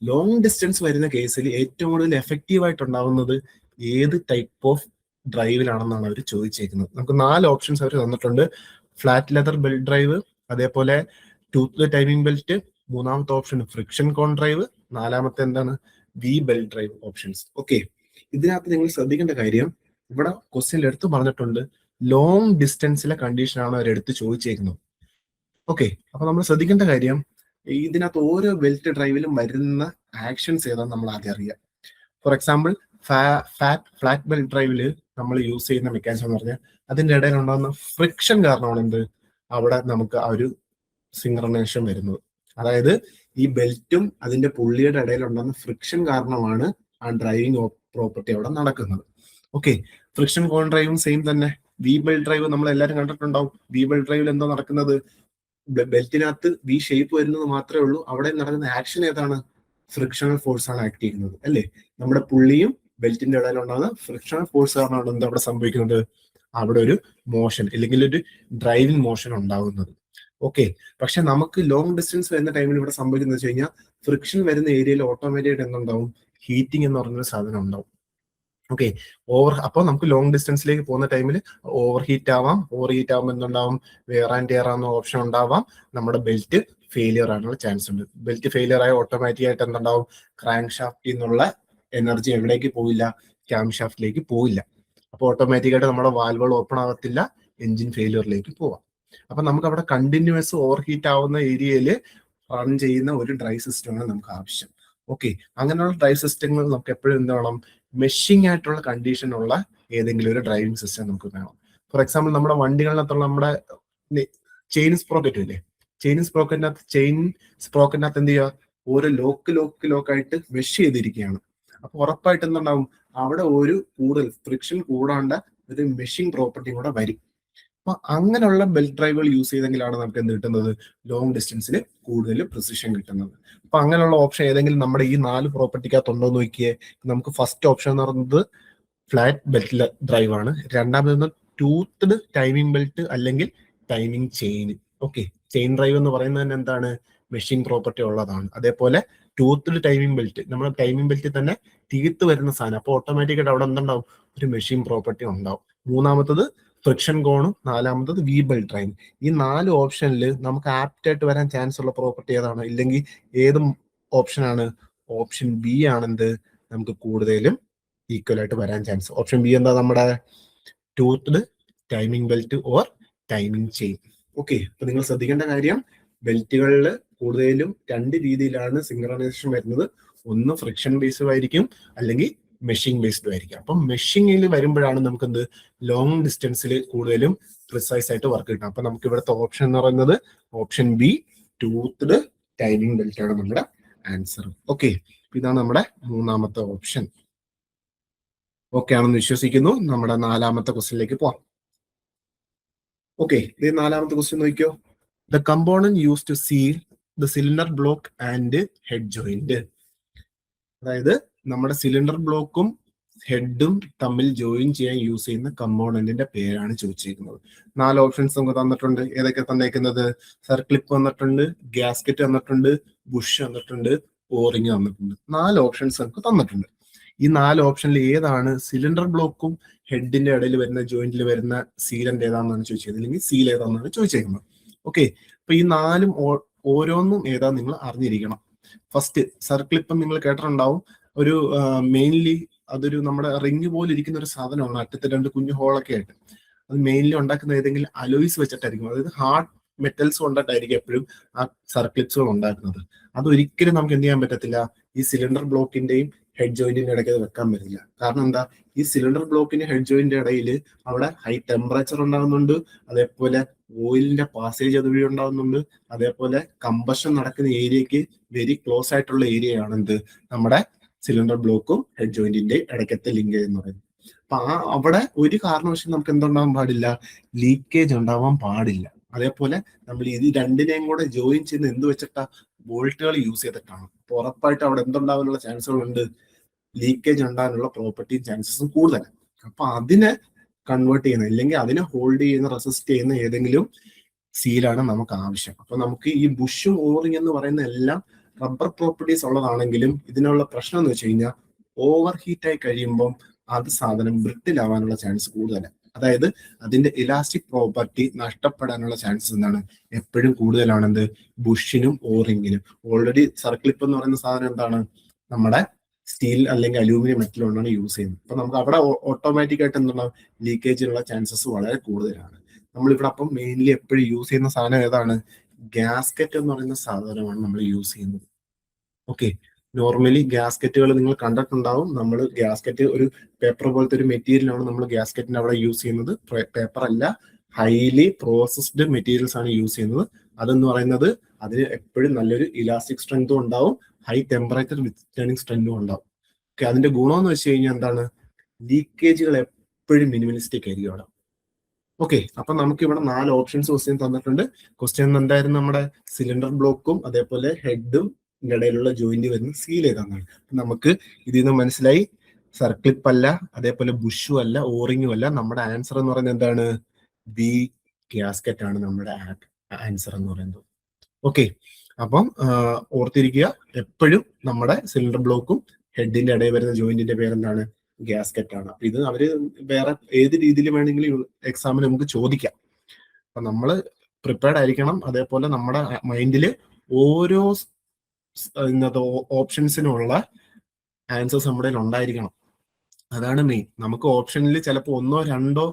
S1: ലോങ് ഡിസ്റ്റൻസ് വരുന്ന കേസിൽ ഏറ്റവും കൂടുതൽ എഫക്റ്റീവ് ആയിട്ടുണ്ടാവുന്നത് ഏത് ടൈപ്പ് ഓഫ് ഡ്രൈവിലാണെന്നാണ് അവർ ചോദിച്ചേക്കുന്നത്. നമുക്ക് 4 ഓപ്ഷൻസ് അവർ തന്നിട്ടുണ്ട്. ഫ്ലാറ്റ് ലെതർ ബെൽറ്റ് ഡ്രൈവ്, അതേപോലെ ടൂത്ത് ടൈമിംഗ് ബെൽറ്റ്, മൂന്നാമത്തെ ഓപ്ഷൻ ഫ്രിക്ഷൻ കോൺ ഡ്രൈവ്, നാലാമത്തെ എന്താണ്? V belt drive options. Okay, ഇതിനകത്ത് നിങ്ങൾ ശ്രദ്ധിക്കേണ്ട കാര്യം, ഇവിടെ ക്വസ്റ്റ്യനിൽ എടുത്ത് പറഞ്ഞിട്ടുണ്ട് ലോങ് ഡിസ്റ്റൻസിലെ കണ്ടീഷനാണ് അവർ എടുത്ത് ചോദിച്ചേക്കുന്നത്. ഓക്കെ, അപ്പൊ നമ്മൾ ശ്രദ്ധിക്കേണ്ട കാര്യം, ഇതിനകത്ത് ഓരോ ബെൽറ്റ് ഡ്രൈവിലും വരുന്ന ആക്ഷൻസ് ഏതാണെന്ന് നമ്മൾ ആദ്യം അറിയാം. ഫോർ എക്സാമ്പിൾ, ഫ്ലാറ്റ് ബെൽറ്റ് ഡ്രൈവില് നമ്മൾ യൂസ് ചെയ്യുന്ന മെക്കാനിസം എന്ന് പറഞ്ഞാൽ അതിന്റെ ഇടയിൽ ഉണ്ടാകുന്ന ഫ്രിക്ഷൻ കാരണമാണ് എന്ത് അവിടെ നമുക്ക് ആ ഒരു സിങ്ക്രണൈസേഷൻ വരുന്നത്. അതായത് ഈ ബെൽറ്റും അതിന്റെ പുള്ളിയുടെ ഇടയിൽ ഉണ്ടാകുന്ന ഫ്രിക്ഷൻ കാരണമാണ് ആ ഡ്രൈവിംഗ് പ്രോപ്പർട്ടി അവിടെ നടക്കുന്നത്. ഓക്കെ, ഫ്രിക്ഷൻ കോൺ ഡ്രൈവും സെയിം തന്നെ. വി ബെൽറ്റ് ഡ്രൈവ് നമ്മൾ എല്ലാവരും കണ്ടിട്ടുണ്ടാവും. വി ബെൽറ്റ് ഡ്രൈവിൽ എന്താ നടക്കുന്നത്? ബെൽറ്റിനകത്ത് വി ഷേപ്പ് വരുന്നത് മാത്രമേ ഉള്ളൂ. അവിടെ നടക്കുന്ന ആക്ഷൻ ഏതാണ്? ഫ്രിക്ഷണൽ ഫോഴ്സ് ആണ് ആക്ട് ചെയ്യുന്നത്, അല്ലേ? നമ്മുടെ പുള്ളിയും ബെൽറ്റിന്റെ ഇടയിൽ ഉണ്ടാകുന്ന ഫ്രിക്ഷണൽ ഫോഴ്സ് കാരണമാണ് എന്താ അവിടെ സംഭവിക്കുന്നത്? അവിടെ ഒരു മോഷൻ അല്ലെങ്കിൽ ഒരു ഡ്രൈവിംഗ് മോഷൻ ഉണ്ടാകുന്നത്. ഓക്കെ, പക്ഷെ നമുക്ക് ലോങ് ഡിസ്റ്റൻസ് വരുന്ന ടൈമിൽ ഇവിടെ സംഭവിക്കുന്നത് വെച്ച് കഴിഞ്ഞാൽ ഫ്രിക്ഷൻ വരുന്ന ഏരിയയിൽ ഓട്ടോമാറ്റിക്കായിട്ട് എന്തുണ്ടാവും? ഹീറ്റിംഗ് എന്ന് പറഞ്ഞൊരു സാധനം ഉണ്ടാവും. ഓക്കെ, അപ്പോൾ നമുക്ക് ലോങ് ഡിസ്റ്റൻസിലേക്ക് പോകുന്ന ടൈമിൽ ഓവർ ഹീറ്റ് ആവാം. ഓവർ ഹീറ്റ് ആവുമ്പോൾ എന്തുണ്ടാവും? വെയർ ആൻഡ് ടിയർ ആവുന്ന ഓപ്ഷൻ ഉണ്ടാവാം. നമ്മുടെ ബെൽറ്റ് ഫെയിലിയർ ആകാനുള്ള ചാൻസ് ഉണ്ട്. ബെൽറ്റ് ഫെയിലിയർ ആയ ഓട്ടോമാറ്റിക് ആയിട്ട് എന്തുണ്ടാവും? ക്രാങ്ക് ഷാഫ്റ്റിൽ നിന്നുള്ള എനർജി എവിടേക്ക് പോയില്ല? ക്യാം ഷാഫ്റ്റിലേക്ക് പോയില്ല. അപ്പോൾ ഓട്ടോമാറ്റിക്കായിട്ട് നമ്മുടെ വാൽവുകൾ ഓപ്പൺ ആകത്തില്ല, എഞ്ചിൻ ഫെയിലിയറിലേക്ക് പോവാം. അപ്പൊ നമുക്ക് അവിടെ കണ്ടിന്യൂസ് ഓവർ ഹീറ്റ് ആവുന്ന ഏരിയയിൽ റൺ ചെയ്യുന്ന ഒരു ഡ്രൈവ് സിസ്റ്റമാണ് നമുക്ക് ആവശ്യം. ഓക്കെ, അങ്ങനെയുള്ള ഡ്രൈവ് സിസ്റ്റങ്ങൾ നമുക്ക് എപ്പോഴും എന്ത് വേണം? മെഷിങ് ആയിട്ടുള്ള കണ്ടീഷനുള്ള ഏതെങ്കിലും ഒരു ഡ്രൈവിംഗ് സിസ്റ്റം നമുക്ക് വേണം. ഫോർ എക്സാമ്പിൾ, നമ്മുടെ വണ്ടികളിനകത്തുള്ള നമ്മുടെ ചെയിൻ സ്പ്രോക്കറ്റ് ഇല്ലേ? ചെയിൻ സ്പ്രോക്കറ്റിനകത്ത് എന്ത് ചെയ്യുക? ഓരോ ലോക്കായിട്ട് മെഷ് ചെയ്തിരിക്കുകയാണ്. അപ്പൊ ഉറപ്പായിട്ട് എന്തുണ്ടാവും? അവിടെ ഒരു കൂടുതൽ ഫ്രിക്ഷൻ കൂടാണ്ട് ഒരു മെഷിങ് പ്രോപ്പർട്ടി കൂടെ വരും. അപ്പൊ അങ്ങനെയുള്ള ബെൽറ്റ് ഡ്രൈവുകൾ യൂസ് ചെയ്തെങ്കിലാണ് നമുക്ക് എന്ത് കിട്ടുന്നത്? ലോങ് ഡിസ്റ്റൻസിൽ കൂടുതൽ പ്രിസിഷൻ കിട്ടുന്നത്. അപ്പൊ അങ്ങനെയുള്ള ഓപ്ഷൻ ഏതെങ്കിലും നമ്മുടെ ഈ 4 പ്രോപ്പർട്ടിക്കകത്ത് ഉണ്ടോ എന്ന് നോക്കിയേ. നമുക്ക് ഫസ്റ്റ് ഓപ്ഷൻ എന്ന് പറയുന്നത് ഫ്ലാറ്റ് ബെൽറ്റ് ഡ്രൈവ് ആണ്. രണ്ടാമത് ടൂത്ത്ഡ് ടൈമിംഗ് ബെൽറ്റ് അല്ലെങ്കിൽ timing chain. Okay, chain drive എന്ന് പറയുന്നത് തന്നെ എന്താണ്? മെഷീൻ പ്രോപ്പർട്ടി ഉള്ളതാണ്. അതേപോലെ ടൂത്ത്ഡ് ടൈമിംഗ് ബെൽറ്റ്, നമ്മുടെ ടൈമിംഗ് ബെൽറ്റിൽ തന്നെ തീർത്ത് വരുന്ന സാധനം. അപ്പോൾ ഓട്ടോമാറ്റിക്കായിട്ട് അവിടെ എന്തുണ്ടാവും? ഒരു മെഷീൻ പ്രോപ്പർട്ടി ഉണ്ടാവും. മൂന്നാമത്തത് ഫ്രിക്ഷൻ കോണും, നാലാമത്തത് വി ബെൽറ്റ് ഡ്രൈവ്. ഈ 4 ഓപ്ഷനിൽ നമുക്ക് ആപ്റ്റ് ആയിട്ട് വരാൻ ചാൻസ് ഉള്ള പ്രോപ്പർട്ടി ഏതാണ്? ഇല്ലെങ്കിൽ ഏത് ഓപ്ഷനാണ്? ഓപ്ഷൻ ബി ആണെന്ത് നമുക്ക് കൂടുതലും ഈക്വൽ ആയിട്ട് വരാൻ ചാൻസ്. ഓപ്ഷൻ ബി എന്താ? നമ്മുടെ toothed timing belt or timing chain. Okay, അപ്പൊ നിങ്ങൾ ശ്രദ്ധിക്കേണ്ട കാര്യം, ബെൽറ്റുകളിൽ കൂടുതലും 2 രീതിയിലാണ് സിങ്ക്രണൈസേഷൻ വരുന്നത്. ഒന്ന് ഫ്രിക്ഷൻ ബേസ്ഡ് ആയിരിക്കും, അല്ലെങ്കിൽ മെഷിംഗ് ബേസ്ഡ് ആയിരിക്കും. അപ്പം മെഷിങ്ങിൽ വരുമ്പോഴാണ് നമുക്ക് എന്ത് ലോങ് ഡിസ്റ്റൻസിൽ കൂടുതലും പ്രിസൈസ് ആയിട്ട് വർക്ക് കിട്ടും. അപ്പൊ നമുക്ക് ഇവിടുത്തെ ഓപ്ഷൻ എന്ന് പറയുന്നത് option B, toothed timing belt ആണ് നമ്മുടെ ആൻസർ. ഓക്കെ, ഇതാണ് നമ്മുടെ മൂന്നാമത്തെ ഓപ്ഷൻ. ഓക്കെ ആണെന്ന് വിശ്വസിക്കുന്നു. നമ്മുടെ 4ാമത്തെ ക്വസ്റ്റ്യനിലേക്ക് പോവാം. ഓക്കെ, ഇത് 4ാമത്തെ ക്വസ്റ്റ്യൻ നോക്കിയോ. The component use to seal the cylinder block and head joint. അതായത് നമ്മുടെ സിലിണ്ടർ ബ്ലോക്കും ഹെഡും തമ്മിൽ ജോയിൻ ചെയ്യാൻ യൂസ് ചെയ്യുന്ന കമ്പോണന്റിന്റെ പേരാണ് ചോദിച്ചിരിക്കുന്നത്. 4 ഓപ്ഷൻസ് നമുക്ക് തന്നിട്ടുണ്ട്. ഏതൊക്കെ തന്നേക്കുന്നത്? സർക്ലിപ്പ് വന്നിട്ടുണ്ട്, ഗ്യാസ്കറ്റ് വന്നിട്ടുണ്ട്, ബുഷ് വന്നിട്ടുണ്ട്, ഓറിങ് വന്നിട്ടുണ്ട്. 4 ഓപ്ഷൻസ് നമുക്ക് തന്നിട്ടുണ്ട്. ഈ 4 ഓപ്ഷനിൽ ഏതാണ് സിലിണ്ടർ ബ്ലോക്കും ഹെഡിന്റെ ഇടയിൽ വരുന്ന ജോയിന്റിൽ വരുന്ന സീലന്റ് ഏതാണെന്നാണ് ചോദിച്ചത്, അല്ലെങ്കിൽ സീൽ ഏതാണെന്നാണ് ചോദിച്ചേക്കുന്നത്. ഓക്കെ, അപ്പൊ ഈ 4ഉം ഓരോന്നും ഏതാ നിങ്ങൾ അറിഞ്ഞിരിക്കണം. ഫസ്റ്റ് സർക്ലിപ്പ് നിങ്ങൾ കേട്ടിട്ടുണ്ടാവും. ഒരു മെയിൻലി അതൊരു നമ്മുടെ റിങ് പോലെ ഇരിക്കുന്ന ഒരു സാധനമാണ്. അറ്റത്ത് 2 കുഞ്ഞു ഹോളൊക്കെ ആയിട്ട്. അത് മെയിൻലി ഉണ്ടാക്കുന്ന ഏതെങ്കിലും അലോയ്സ് വെച്ചിട്ടായിരിക്കും. അതായത് ഹാർഡ് മെറ്റൽസ് കൊണ്ടിട്ടായിരിക്കും എപ്പോഴും ആ സർക്ലിപ്സുകൾ ഉണ്ടാക്കുന്നത്. അതൊരിക്കലും നമുക്ക് എന്ത് ചെയ്യാൻ പറ്റത്തില്ല, ഈ സിലിണ്ടർ ബ്ലോക്കിന്റെയും ഹെഡ് ജോയിന്റിന്റെ ഇടയ്ക്ക് അത് വെക്കാൻ പറ്റില്ല. കാരണം എന്താ? ഈ സിലിണ്ടർ ബ്ലോക്കിന്റെ ഹെഡ് ജോയിന്റിന്റെ ഇടയിൽ അവിടെ ഹൈ ടെമ്പറേച്ചർ ഉണ്ടാകുന്നുണ്ട്, അതേപോലെ ഓയിലിന്റെ പാസേജ് അതുവഴി ഉണ്ടാകുന്നുണ്ട്, അതേപോലെ കമ്പഷൻ നടക്കുന്ന ഏരിയക്ക് വെരി ക്ലോസ് ആയിട്ടുള്ള ഏരിയയാണ് എന്ത് നമ്മുടെ സിലിണ്ടർ ബ്ലോക്കും ഹെഡ് ജോയിന്റിന്റെ ഇടയ്ക്കത്തെ ലിങ്ക് എന്ന് പറയുന്നത്. അപ്പൊ അവിടെ ഒരു കാരണവശാലും നമുക്ക് എന്തുണ്ടാവാൻ പാടില്ല? ലീക്കേജ് ഉണ്ടാവാൻ പാടില്ല. അതേപോലെ നമ്മൾ ഇത് രണ്ടിനെയും കൂടെ ജോയിൻ ചെയ്യുന്ന എന്ത് വെച്ചിട്ടാ? ബോൾട്ടുകൾ യൂസ് ചെയ്തിട്ടാണ്. അപ്പൊ ഉറപ്പായിട്ട് അവിടെ എന്തുണ്ടാവാനുള്ള ചാൻസുകളുണ്ട്? ലീക്കേജ് ഉണ്ടാകാനുള്ള പ്രോപ്പർട്ടിയും ചാൻസസും കൂടുതലാണ്. അപ്പൊ അതിനെ കൺവേർട്ട് ചെയ്യുന്ന, ഇല്ലെങ്കിൽ അതിനെ ഹോൾഡ് ചെയ്യുന്ന, റെസിസ്റ്റ് ചെയ്യുന്ന ഏതെങ്കിലും സീലാണ് നമുക്ക് ആവശ്യം. അപ്പൊ നമുക്ക് ഈ ബുഷും ഓറിങ് എന്ന് പറയുന്ന എല്ലാം റബ്ബർ പ്രോപ്പർട്ടീസ് ഉള്ളതാണെങ്കിലും ഇതിനുള്ള പ്രശ്നം എന്ന് വെച്ച് കഴിഞ്ഞാൽ ഓവർ ഹീറ്റ് ആയി കഴിയുമ്പം അത് സാധനം ബ്രിട്ടിലാവാനുള്ള ചാൻസ് കൂടുതലാണ്. അതായത് അതിന്റെ ഇലാസ്റ്റിക് പ്രോപ്പർട്ടി നഷ്ടപ്പെടാനുള്ള ചാൻസസ് എന്താണ്? എപ്പോഴും കൂടുതലാണെന്ത്? ബുഷിനും ഓറിങ്ങിനും. ഓൾറെഡി സർക്ലിപ്പ് എന്ന് പറയുന്ന സാധനം എന്താണ്? നമ്മുടെ സ്റ്റീൽ അല്ലെങ്കിൽ അലൂമിനിയം മെറ്റൽ കൊണ്ടാണ് യൂസ് ചെയ്യുന്നത്. അപ്പൊ നമുക്ക് അവിടെ ഓട്ടോമാറ്റിക് ആയിട്ട് എന്താണ് ലീക്കേജിനുള്ള ചാൻസസ് വളരെ കൂടുതലാണ്. നമ്മളിവിടെ അപ്പം മെയിൻലി എപ്പോഴും യൂസ് ചെയ്യുന്ന സാധനം ഏതാണ്? ഗ്യാസ്കറ്റ് എന്ന് പറയുന്ന സാധനമാണ് നമ്മൾ യൂസ് ചെയ്യുന്നത്. ഓക്കെ, നോർമലി ഗ്യാസ്കറ്റുകൾ നിങ്ങൾ കണ്ടിട്ടുണ്ടാവും. നമ്മൾ ഗ്യാസ്കറ്റ് ഒരു പേപ്പർ പോലത്തെ ഒരു മെറ്റീരിയലാണ് നമ്മൾ ഗ്യാസ്കറ്റിന്റെ അവിടെ യൂസ് ചെയ്യുന്നത്. പേപ്പർ അല്ല, ഹൈലി പ്രോസസ്ഡ് മെറ്റീരിയൽസ് ആണ് യൂസ് ചെയ്യുന്നത്. അതെന്ന് പറയുന്നത് അതിന് എപ്പോഴും നല്ലൊരു ഇലാസ്റ്റിക് സ്ട്രെങ്തും ഉണ്ടാവും, ഹൈ ടെമ്പറേച്ചർ വിത്ത്സ്റ്റാൻഡിങ് സ്ട്രെങ്തും ഉണ്ടാവും. ഓക്കെ, അതിന്റെ ഗുണം എന്ന് വെച്ച് കഴിഞ്ഞാൽ എന്താണ്? ലീക്കേജുകൾ എപ്പോഴും മിനിമലിസ്റ്റിക് ആയിരിക്കും അവിടെ. ഓക്കെ, അപ്പൊ നമുക്ക് ഇവിടെ 4 ഓപ്ഷൻസ് ക്വസ്റ്റ്യൻ തന്നിട്ടുണ്ട്. ക്വസ്റ്റ്യൻ എന്തായിരുന്നു? നമ്മുടെ സിലിണ്ടർ ബ്ലോക്കും അതേപോലെ ഹെഡും ഇടയിലുള്ള ജോയിന്റ് വരുന്ന സീൽ ചെയ്താണ്. നമുക്ക് ഇതിൽ നിന്ന് മനസ്സിലായി സർക്ലിപ്പ് അല്ല, അതേപോലെ ബുഷും അല്ല, ഓറിങ്ങും അല്ല. നമ്മുടെ ആൻസർ എന്ന് പറയുന്നത് എന്താണ്? ബി, ഗ്യാസ്കറ്റ് ആണ് നമ്മുടെ ആൻസർ എന്ന് പറയുന്നത്. ഓക്കെ, അപ്പം ഓർത്തിരിക്കുക, എപ്പോഴും നമ്മുടെ സിലിണ്ടർ ബ്ലോക്കും ഹെഡിന്റെ ഇടയിൽ വരുന്ന ജോയിന്റിന്റെ പേരെന്താണ്? ഗ്യാസ്കറ്റ് ആണ്. അപ്പൊ ഇത് അവര് വേറെ ഏത് രീതിയിൽ വേണമെങ്കിലും എക്സാമിന് നമുക്ക് ചോദിക്കാം. അപ്പൊ നമ്മൾ പ്രിപ്പയർഡ് ആയിരിക്കണം. അതേപോലെ നമ്മുടെ മൈൻഡിൽ ഓരോ ഇന്നത്തെ ഓപ്ഷൻസിനുള്ള ആൻസേഴ്സ് നമ്മുടെ ഉണ്ടായിരിക്കണം. അതാണ് മെയിൻ. നമുക്ക് ഓപ്ഷനിൽ ചിലപ്പോൾ 1 or 2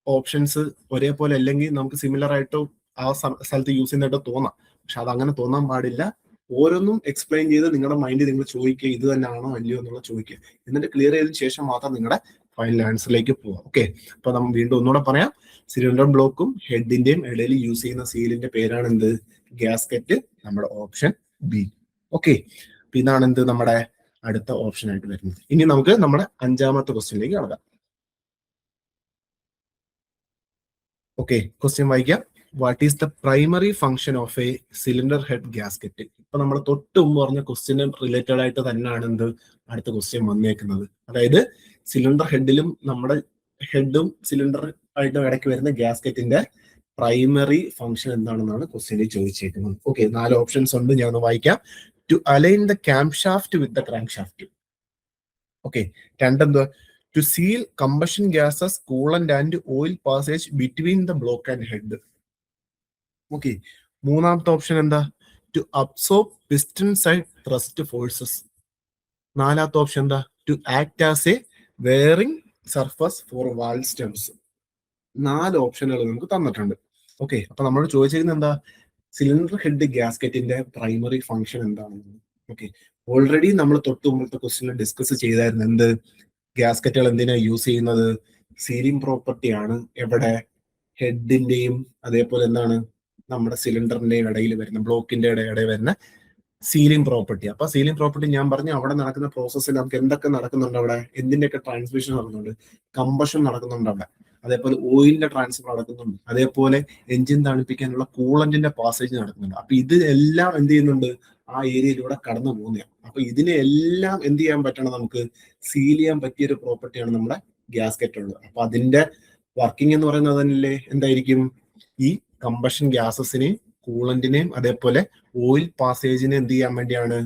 S1: ഓപ്ഷൻസ് ഒരേപോലെ അല്ലെങ്കിൽ നമുക്ക് സിമിലർ ആയിട്ടോ ആ സ്ഥലത്ത് യൂസ് ചെയ്യുന്നതായിട്ടോ തോന്നാം. പക്ഷെ അത് അങ്ങനെ തോന്നാൻ പാടില്ല. ഓരോന്നും എക്സ്പ്ലെയിൻ ചെയ്ത് നിങ്ങളുടെ മൈൻഡിൽ നിങ്ങൾ ചോദിക്കുക, ഇത് തന്നെയാണോ അല്ലയോ എന്നുള്ള ചോദിക്കുക. എന്നിട്ട് ക്ലിയർ ചെയ്തതിനു ശേഷം മാത്രം നിങ്ങളുടെ ഫൈനൽ ആൻസറിലേക്ക് പോവാം. ഓക്കെ, അപ്പൊ നമ്മൾ വീണ്ടും ഒന്നുകൂടെ പറയാം. സിലിണ്ടർ ബ്ലോക്കും ഹെഡിന്റെയും ഇടയിൽ യൂസ് ചെയ്യുന്ന സീലിന്റെ പേരാണ് എന്ത്? ഗ്യാസ്കറ്റ്. നമ്മുടെ ഓപ്ഷൻ ബി. ഓക്കെ, അപ്പൊ ഇതാണ് എന്ത് നമ്മുടെ അടുത്ത ഓപ്ഷൻ ആയിട്ട് വരുന്നത്. ഇനി നമുക്ക് നമ്മുടെ 5ാമത്തെ ക്വസ്റ്റ്യനിലേക്ക് കടക്കാം. ഓക്കെ, ക്വസ്റ്റ്യൻ വായിക്കാം. What is the primary function of A cylinder head gasket? ഇപ്പൊ നമ്മൾ തൊട്ട് മുമ്പ് പറഞ്ഞ ക്വസ്റ്റ്യന് റിലേറ്റഡ് ആയിട്ട് തന്നെയാണ് എന്ത് അടുത്ത ക്വസ്റ്റ്യൻ വന്നേക്കുന്നത്. അതായത് സിലിണ്ടർ ഹെഡിലും നമ്മുടെ ഹെഡും സിലിണ്ടർ ആയിട്ട് ഇടയ്ക്ക് വരുന്ന ഗ്യാസ്കറ്റിന്റെ പ്രൈമറി ഫംഗ്ഷൻ എന്താണെന്നാണ് ക്വസ്റ്റ്യനിൽ ചോദിച്ചേക്കുന്നത്. ഓക്കെ, 4 ഓപ്ഷൻസ് ഉണ്ട്, ഞാൻ ഒന്ന് വായിക്കാം. To align the camshaft with the crankshaft. Okay, രണ്ടെന്തുവാ? To seal combustion gases coolant and oil passage between the block and head. Okay, 3ാമത്തെ ഓപ്ഷൻ എന്താ? To absorb piston side thrust forces. 4ാമത്തെ option എന്താ? To act as a wearing surface for valve stems. 4 ഓപ്ഷനുകൾ നമുക്ക് തന്നിട്ടുണ്ട്. Okay, അപ്പൊ നമ്മൾ ചോദിച്ചിരിക്കുന്നത് എന്താ? സിലിണ്ടർ ഹെഡ് ഗ്യാസ്കറ്റിന്റെ പ്രൈമറി ഫംഗ്ഷൻ എന്താണെന്ന്. ഓക്കെ, ഓൾറെഡി നമ്മൾ തൊട്ട് മുമ്പത്തെ ക്വസ്റ്റ്യനിൽ ഡിസ്കസ് ചെയ്തായിരുന്നു. എന്ത്? ഗ്യാസ്കറ്റുകൾ എന്തിനാ യൂസ് ചെയ്യുന്നത്? സീലിംഗ് പ്രോപ്പർട്ടി ആണ്. എവിടെ? ഹെഡിന്റെയും അതേപോലെ എന്താണ് നമ്മുടെ സിലിണ്ടറിന്റെയും ഇടയിൽ വരുന്ന ബ്ലോക്കിന്റെ ഇടയിൽ വരുന്ന സീലിംഗ് പ്രോപ്പർട്ടി. അപ്പൊ സീലിംഗ് പ്രോപ്പർട്ടി ഞാൻ പറഞ്ഞു, അവിടെ നടക്കുന്ന പ്രോസസ്സിൽ നമുക്ക് എന്തൊക്കെ നടക്കുന്നുണ്ട്? അവിടെ എന്തിന്റെയൊക്കെ ട്രാൻസ്മിഷൻ നടക്കുന്നുണ്ട്? കമ്പഷൻ നടക്കുന്നുണ്ട് അവിടെ. അതേപോലെ ഓയിലിന്റെ ട്രാൻസ്ഫർ നടക്കുന്നുണ്ട്. അതേപോലെ എഞ്ചിൻ തണുപ്പിക്കാനുള്ള കൂളന്റിന്റെ പാസേജ് നടക്കുന്നുണ്ട്. അപ്പൊ ഇത് എല്ലാം എന്ത് ചെയ്യുന്നുണ്ട്? ആ ഏരിയയിലൂടെ കടന്നു പോകുന്നതാണ്. അപ്പൊ ഇതിനെ എല്ലാം എന്ത് ചെയ്യാൻ പറ്റണം? നമുക്ക് സീൽ ചെയ്യാൻ പറ്റിയ ഒരു പ്രോപ്പർട്ടിയാണ് നമ്മുടെ ഗ്യാസ്കറ്റ് ഉള്ളത്. അപ്പൊ അതിന്റെ വർക്കിംഗ് എന്ന് പറയുന്നത് തന്നെയല്ലേ എന്തായിരിക്കും? ഈ കമ്പഷൻ ഗ്യാസസിനെയും കൂളന്റിനെയും അതേപോലെ ഓയിൽ പാസേജിനെ എന്ത് ചെയ്യാൻ വേണ്ടിയാണ്?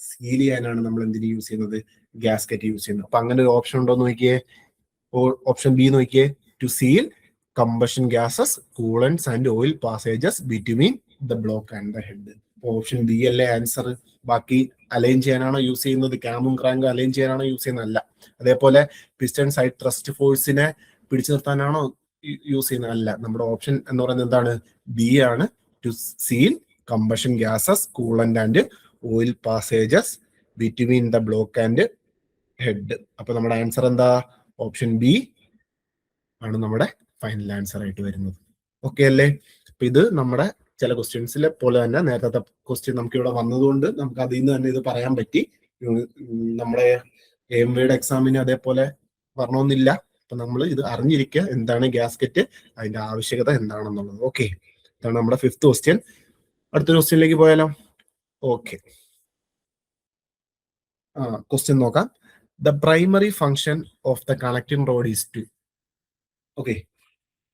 S1: സീൽ ചെയ്യാനാണ് നമ്മൾ എന്തിന് യൂസ് ചെയ്യുന്നത്? ഗ്യാസ്കറ്റ് യൂസ് ചെയ്യുന്നത്. അപ്പൊ അങ്ങനെ ഒരു ഓപ്ഷൻ ഉണ്ടോ നോക്കിയേ. ഓപ്ഷൻ ബി നോക്കിയേ. To seal combustion gases coolants and oil passages between the block and the head. Option B അല്ലേ ആൻസർ. ബാക്കി അലൈൻ ചെയ്യാനാണോ യൂസ് ചെയ്യുന്നത്? ക്യാമും ക്രാങ്കും അലൈൻ ചെയ്യാനാണോ യൂസ് ചെയ്യുന്നത്? അല്ല. അതേപോലെ പിസ്റ്റൺ സൈഡ് ത്രസ്റ്റ് ഫോഴ്സിനെ പിടിച്ചു നിർത്താനാണോ യൂസ് ചെയ്യുന്നത്? അല്ല. നമ്മുടെ ഓപ്ഷൻ എന്ന് പറയുന്നത് എന്താണ്? ബി ആണ്. To seal combustion gases coolant and oil passages between the block and head. അപ്പൊ നമ്മുടെ ആൻസർ എന്താ? ഓപ്ഷൻ ബി ആണ് നമ്മുടെ ഫൈനൽ ആൻസർ ആയിട്ട് വരുന്നത്. ഓക്കെ അല്ലേ? അപ്പൊ ഇത് നമ്മുടെ ചില ക്വസ്റ്റ്യൻസിലെ പോലെ തന്നെ നേരത്തെ ക്വസ്റ്റ്യൻ നമുക്ക് ഇവിടെ വന്നതുകൊണ്ട് നമുക്ക് അതിൽ നിന്ന് തന്നെ ഇത് പറയാൻ പറ്റി. നമ്മുടെ AMVയുടെ എക്സാമിന് അതേപോലെ വരണമെന്നില്ല. അപ്പൊ നമ്മൾ ഇത് അറിഞ്ഞിരിക്കുക, എന്താണ് ഗ്യാസ്കറ്റ്, അതിന്റെ ആവശ്യകത എന്താണെന്നുള്ളത്. ഓക്കെ, ഇതാണ് നമ്മുടെ 5th ക്വസ്റ്റ്യൻ. അടുത്തൊരു ക്വസ്റ്റ്യനിലേക്ക് പോയാലോ? ഓക്കെ, ക്വസ്റ്റ്യൻ നോക്കാം. The primary function of the connecting rod is to. Okay,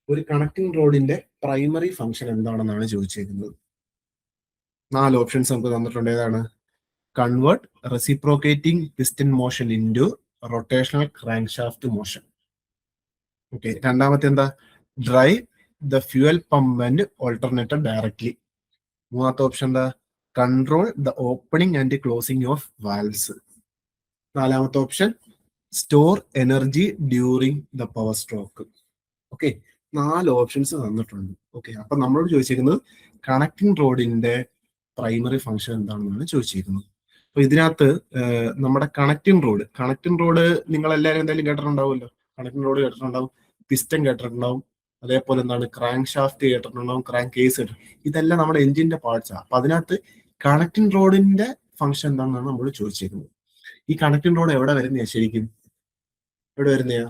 S1: ഒരു കണക്റ്റിംഗ് റോഡിന്റെ പ്രൈമറി ഫംഗ്ഷൻ എന്താണെന്നാണ് ചോദിച്ചിരിക്കുന്നത്. 4 ഓപ്ഷൻസ് നമുക്ക് തന്നിട്ടുണ്ട്. ഏതാണ്? Convert reciprocating piston motion into rotational crankshaft motion. Okay, രണ്ടാമത്തെ എന്താ? Drive the fuel pump and alternator directly. 3ാമത്തെ ഓപ്ഷൻ എന്താ? Control the opening and closing of valves. നാലാമത്തെ option store energy during the power stroke. Okay, 4 options തന്നിട്ടുണ്ട്. Okay, അപ്പൊ നമ്മളോട് ചോദിച്ചിരിക്കുന്നത് connecting റോഡിന്റെ പ്രൈമറി ഫംഗ്ഷൻ എന്താണെന്നാണ് ചോദിച്ചിരിക്കുന്നത്. അപ്പൊ ഇതിനകത്ത് നമ്മുടെ കണക്ടിങ് റോഡ് നിങ്ങൾ എല്ലാവരും എന്തായാലും കേട്ടിട്ടുണ്ടാവുമല്ലോ. കണക്ടിങ് റോഡ് കേട്ടിട്ടുണ്ടാവും, പിസ്റ്റൺ കേട്ടിട്ടുണ്ടാവും, അതേപോലെ എന്താണ് ക്രാങ്ക് ഷാഫ്റ്റ് കേട്ടിട്ടുണ്ടാവും, ക്രാങ്ക് കേസ് കേട്ടിട്ടുണ്ടാവും. ഇതെല്ലാം നമ്മുടെ എഞ്ചിന്റെ പാർട്സാണ്. അപ്പൊ അതിനകത്ത് കണക്ടിങ് റോഡിന്റെ ഫംഗ്ഷൻ എന്താണെന്നാണ് നമ്മൾ ചോദിച്ചിരിക്കുന്നത്. ഈ കണക്ടിങ് റോഡ് എവിടെ വരുന്നയാ ശരിക്കും? എവിടെ വരുന്നയാ?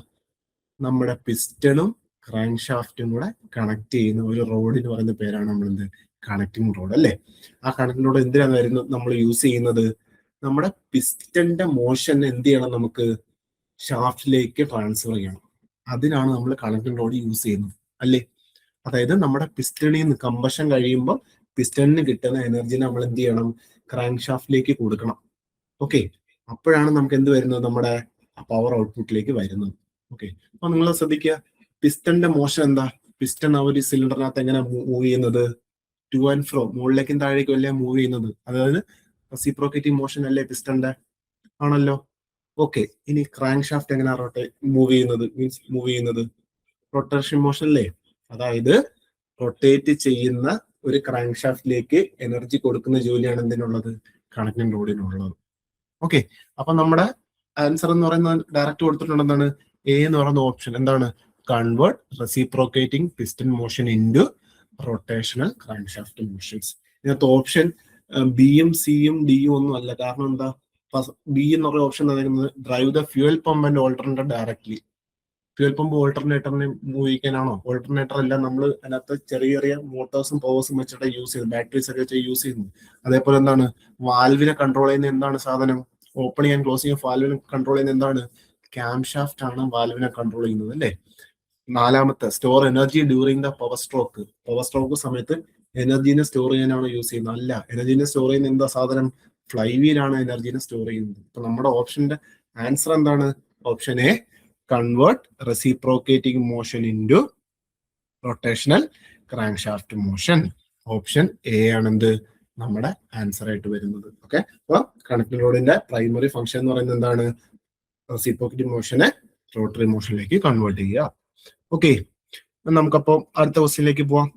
S1: നമ്മുടെ പിസ്റ്റണും ക്രാങ്ക് ഷാഫ്റ്റും കൂടെ കണക്ട് ചെയ്യുന്ന ഒരു റോഡിന് പറയുന്ന പേരാണ് നമ്മൾ എന്ത് കണക്ടിങ് റോഡ് അല്ലേ. ആ കണക്ടിങ് റോഡ് എന്തിനാണ് വരുന്നത് നമ്മൾ യൂസ് ചെയ്യുന്നത്? നമ്മുടെ പിസ്റ്റന്റെ മോഷൻ എന്ത് ചെയ്യണം, നമുക്ക് ഷാഫ്റ്റിലേക്ക് ട്രാൻസ്ഫർ ചെയ്യണം. അതിനാണ് നമ്മൾ കണക്ടിങ് റോഡ് യൂസ് ചെയ്യുന്നത് അല്ലേ. അതായത് നമ്മുടെ പിസ്റ്റണിൽ നിന്ന് കമ്പഷൻ കഴിയുമ്പോൾ പിസ്റ്റണിന് കിട്ടുന്ന എനർജി നമ്മൾ എന്ത് ചെയ്യണം, ക്രാങ്ക് ഷാഫ്റ്റിലേക്ക് കൊടുക്കണം. ഓക്കെ, അപ്പോഴാണ് നമുക്ക് എന്ത് വരുന്നത്, നമ്മുടെ പവർ ഔട്ട്പുട്ടിലേക്ക് വരുന്നത്. ഓക്കെ, അപ്പൊ നിങ്ങൾ ശ്രദ്ധിക്കുക, പിസ്റ്റന്റെ മോഷൻ എന്താ? പിസ്റ്റൺ ആ ഒരു സിലിണ്ടറിനകത്ത് എങ്ങനെ മൂവ് ചെയ്യുന്നത്? ടു ആൻഡ് ഫ്രോ, മുകളിലേക്കും താഴേക്കും അല്ലേ മൂവ് ചെയ്യുന്നത്. അതായത് റെസിപ്രോക്കേറ്റിംഗ് മോഷൻ അല്ലേ പിസ്റ്റന്റെ? ആണല്ലോ. ഓക്കെ, ഇനി ക്രാങ്ക് ഷാഫ്റ്റ് എങ്ങനെയാണ് മൂവ് ചെയ്യുന്നത്? റൊട്ടേഷൻ മോഷൻ അല്ലേ. അതായത് റൊട്ടേറ്റ് ചെയ്യുന്ന ഒരു ക്രാങ്ക് ഷാഫ്റ്റിലേക്ക് എനർജി കൊടുക്കുന്ന ജോലിയാണ് എന്തിനുള്ളത്? കണക്ടിങ് റോഡിനുള്ളത്. ഓക്കെ, അപ്പൊ നമ്മുടെ ആൻസർ എന്ന് പറയുന്നത് ഡയറക്റ്റ് കൊടുത്തിട്ടുണ്ട്. എന്താണ് എ എന്ന് പറയുന്ന ഓപ്ഷൻ? എന്താണ്? Convert reciprocating piston motion into rotational crank shaft motions. ഇതിനകത്ത് ഓപ്ഷൻ ബിയും സിയും ഡിയും ഒന്നും അല്ല. കാരണം എന്താ? ബി എന്ന് പറയുന്ന ഓപ്ഷൻ പറയുന്നത് drive the fuel pump and alternator directly. Fuel pump ഓൾട്ടർനേറ്ററിനെ മൂവ് ചെയ്യിക്കാനാണോ? ഓൾട്ടർനേറ്റർ എല്ലാം നമ്മൾ അതിനകത്ത് ചെറിയ ചെറിയ മോട്ടോഴ്സും പവേഴ്സും വെച്ചിട്ട് യൂസ് ചെയ്യുന്നത്, ബാറ്ററീസ് ഒക്കെ വെച്ച് യൂസ് ചെയ്യുന്നത്. അതേപോലെ എന്താണ് വാൽവിനെ കൺട്രോൾ ചെയ്യുന്ന എന്താണ് സാധനം? ഓപ്പണിംഗ് ആൻഡ് ക്ലോസിംഗ് ഓഫ് വാൽവിനെ കൺട്രോൾ ചെയ്യുന്ന എന്താണ്? ക്യാം ഷാഫ്റ്റ് ആണ് വാൽവിനെ കൺട്രോൾ ചെയ്യുന്നത് അല്ലേ. നാലാമത്തെ store energy during the power stroke സമയത്ത് എനർജീനെ സ്റ്റോർ ചെയ്യാനാണ് യൂസ് ചെയ്യുന്നത്? അല്ല, എനർജീനെ സ്റ്റോർ ചെയ്യുന്ന എന്താ സാധനം? ഫ്ലൈ വീലാണ് എനർജീനെ സ്റ്റോർ ചെയ്യുന്നത്. അപ്പൊ നമ്മുടെ ഓപ്ഷന്റെ ആൻസർ എന്താണ്? Option A, convert reciprocating motion into rotational crankshaft motion. Option A ആണ് എന്ത് നമ്മുടെ ആൻസർ ആയിട്ട് വരുന്നത്. ഓക്കെ, അപ്പൊ കണക്ടിങ് റോഡിന്റെ പ്രൈമറി ഫംഗ്ഷൻ എന്ന് പറയുന്നത് എന്താണ്? റെസിപ്രോക്കേറ്റിംഗ് മോഷനെ റോട്ടറി മോഷനിലേക്ക് കൺവേർട്ട് ചെയ്യുക. ഓക്കെ, നമുക്കപ്പോ അടുത്ത ക്വസ്റ്റ്യനിലേക്ക് പോവാം.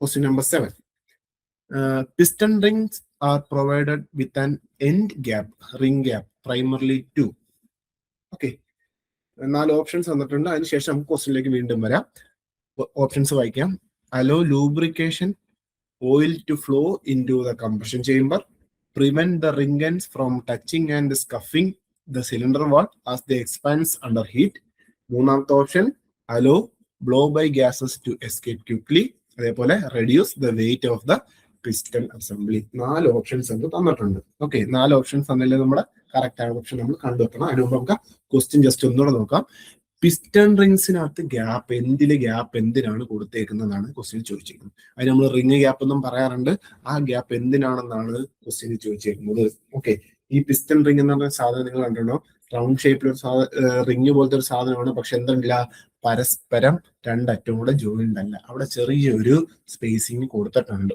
S1: Question number 7. Piston rings are provided with an end ring gap, primarily 2. Okay, 4 options തന്നിട്ടുണ്ട്. അതിനുശേഷം നമുക്ക് ക്വസ്റ്റ്യനിലേക്ക് വീണ്ടും വരാം. ഓപ്ഷൻസ് വായിക്കാം. Hello lubrication oil to flow into the combustion chamber, prevent the ring ends from touching and scuffing the cylinder wall as they expand under heat. മൂന്നാമത്തെ option, allow blow by gases to escape quickly. അതേപോലെ reduce the weight of the piston assembly. 4 options നമുക്ക് തന്നിട്ടുണ്ട്. Okay, 4 options തന്നില്ലേ നമ്മുടെ correct ആയ option നമ്മൾ കണ്ടുവെക്കണം. അതിന് മുമ്പ് നമുക്ക് ക്വസ്റ്റ്യൻ ജസ്റ്റ് ഒന്നുകൂടെ നോക്കാം. പിസ്റ്റൺ റിങ്സിനകത്ത് ഗ്യാപ്പ് എന്തിനാണ് കൊടുത്തേക്കുന്നതാണ് ക്വസ്റ്റ്യൻ ചോദിച്ചിരിക്കുന്നത്. അതിന് നമ്മൾ റിങ് ഗ്യാപ്പ് എന്നും പറയാറുണ്ട്. ആ ഗ്യാപ്പ് എന്തിനാണെന്നാണ് ക്വസ്റ്റ്യൻ ചോദിച്ചിരിക്കുന്നത്. ഓക്കെ, ഈ പിസ്റ്റൺ റിങ് എന്ന് പറഞ്ഞ സാധനം നിങ്ങൾ കണ്ടിട്ടുണ്ടോ? റൗണ്ട് ഷേപ്പിലൊരു റിങ് പോലത്തെ ഒരു സാധനമാണ്. പക്ഷെ എന്തില്ല, പരസ്പരം രണ്ടറ്റവും കൂടെ ജോയിന്റ് അല്ല. അവിടെ ചെറിയൊരു സ്പേസിങ് കൊടുത്തിട്ടുണ്ട്.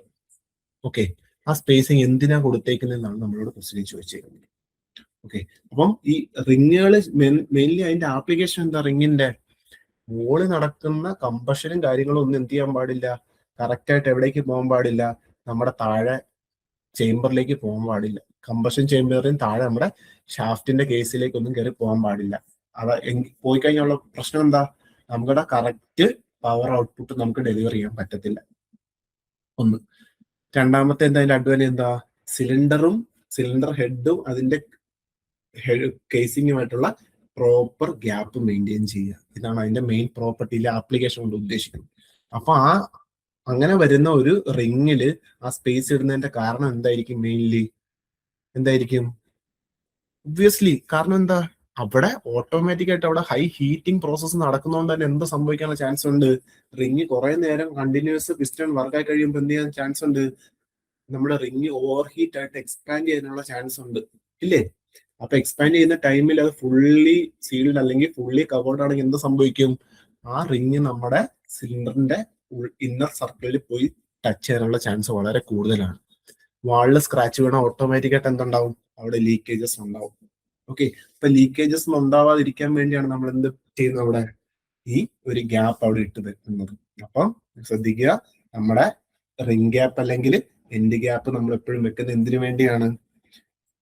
S1: ഓക്കെ, ആ സ്പേസിങ് എന്തിനാ കൊടുത്തേക്കുന്നതെന്നാണ് നമ്മളോട് ക്വസ്റ്റ്യൻ ചോദിച്ചിരിക്കുന്നത്. ഓക്കെ, അപ്പം ഈ റിങ്ങുകൾ മെയിൻലി അതിന്റെ ആപ്ലിക്കേഷൻ എന്താ? റിങ്ങിന്റെ മുകളിൽ നടക്കുന്ന കമ്പഷനും കാര്യങ്ങളും ഒന്നും എന്ത് ചെയ്യാൻ പാടില്ല, കറക്റ്റ് ആയിട്ട് എവിടേക്ക് പോകാൻ പാടില്ല, നമ്മുടെ താഴെ ചേംബറിലേക്ക് പോകാൻ പാടില്ല. കമ്പഷൻ ചേംബറിന് താഴെ നമ്മുടെ ഷാഫ്റ്റിന്റെ കേസിലേക്ക് ഒന്നും കയറി പോകാൻ പാടില്ല. അത് പോയി കഴിഞ്ഞുള്ള പ്രശ്നം എന്താ? നമ്മുടെ കറക്റ്റ് പവർ ഔട്ട്പുട്ട് നമുക്ക് ഡെലിവർ ചെയ്യാൻ പറ്റത്തില്ല. ഒന്ന്. രണ്ടാമത്തെ എന്താ അതിന്റെ അഡ്വാൻറ്റേജ് എന്താ? സിലിണ്ടർ ഹെഡും അതിന്റെ കേസിങ്ങുമായിട്ടുള്ള പ്രോപ്പർ ഗ്യാപ്പ് മെയിൻറ്റെയിൻ ചെയ്യുക. ഇതാണ് അതിന്റെ മെയിൻ പ്രോപ്പർട്ടിയിലെ ആപ്ലിക്കേഷൻ കൊണ്ട് ഉദ്ദേശിക്കുന്നത്. അപ്പൊ അങ്ങനെ വരുന്ന ഒരു റിങ്ങില് ആ സ്പേസ് ഇടുന്നതിന്റെ കാരണം എന്തായിരിക്കും? മെയിൻലി എന്തായിരിക്കും? ഒബ്വിയസ്ലി കാരണം എന്താ? അവിടെ ഓട്ടോമാറ്റിക് ആയിട്ട് അവിടെ ഹൈ ഹീറ്റിംഗ് പ്രോസസ്സ് നടക്കുന്നതുകൊണ്ട് തന്നെ എന്ത് സംഭവിക്കാനുള്ള ചാൻസ് ഉണ്ട്? റിങ് കുറെ നേരം കണ്ടിന്യൂസ് പിസ്റ്റൺ വർക്കായി കഴിയുമ്പോൾ എന്ത് ചെയ്യാൻ ചാൻസ് ഉണ്ട്? നമ്മുടെ റിങ് ഓവർ ഹീറ്റ് ആയിട്ട് എക്സ്പാൻഡ് ചെയ്യാനുള്ള ചാൻസ് ഉണ്ട്, ഇല്ലേ? അപ്പൊ എക്സ്പാൻഡ് ചെയ്യുന്ന ടൈമിൽ അത് ഫുള്ളി സീൽഡ് അല്ലെങ്കിൽ ഫുള്ളി കവേർഡ് ആണെങ്കിൽ എന്ത് സംഭവിക്കും? ആ റിങ് നമ്മുടെ സിലിണ്ടറിന്റെ ഇന്നർ സർക്കിളിൽ പോയി ടച്ച് ചെയ്യാനുള്ള ചാൻസ് വളരെ കൂടുതലാണ്. വാളിൽ സ്ക്രാച്ച് വീണാൽ ഓട്ടോമാറ്റിക്കായിട്ട് എന്തുണ്ടാവും, അവിടെ ലീക്കേജസ് ഉണ്ടാവും. ഓക്കെ, അപ്പൊ ലീക്കേജസ് ഉണ്ടാവാതിരിക്കാൻ വേണ്ടിയാണ് നമ്മൾ എന്ത് ചെയ്യുന്നത്, അവിടെ ഈ ഒരു ഗ്യാപ്പ് അവിടെ ഇട്ട് വെക്കുന്നത്. അപ്പം ശ്രദ്ധിക്കുക, നമ്മുടെ റിംഗ് ഗ്യാപ്പ് അല്ലെങ്കിൽ എൻഡ് ഗ്യാപ്പ് നമ്മൾ എപ്പോഴും വെക്കുന്നത് എന്തിനു വേണ്ടിയാണ്,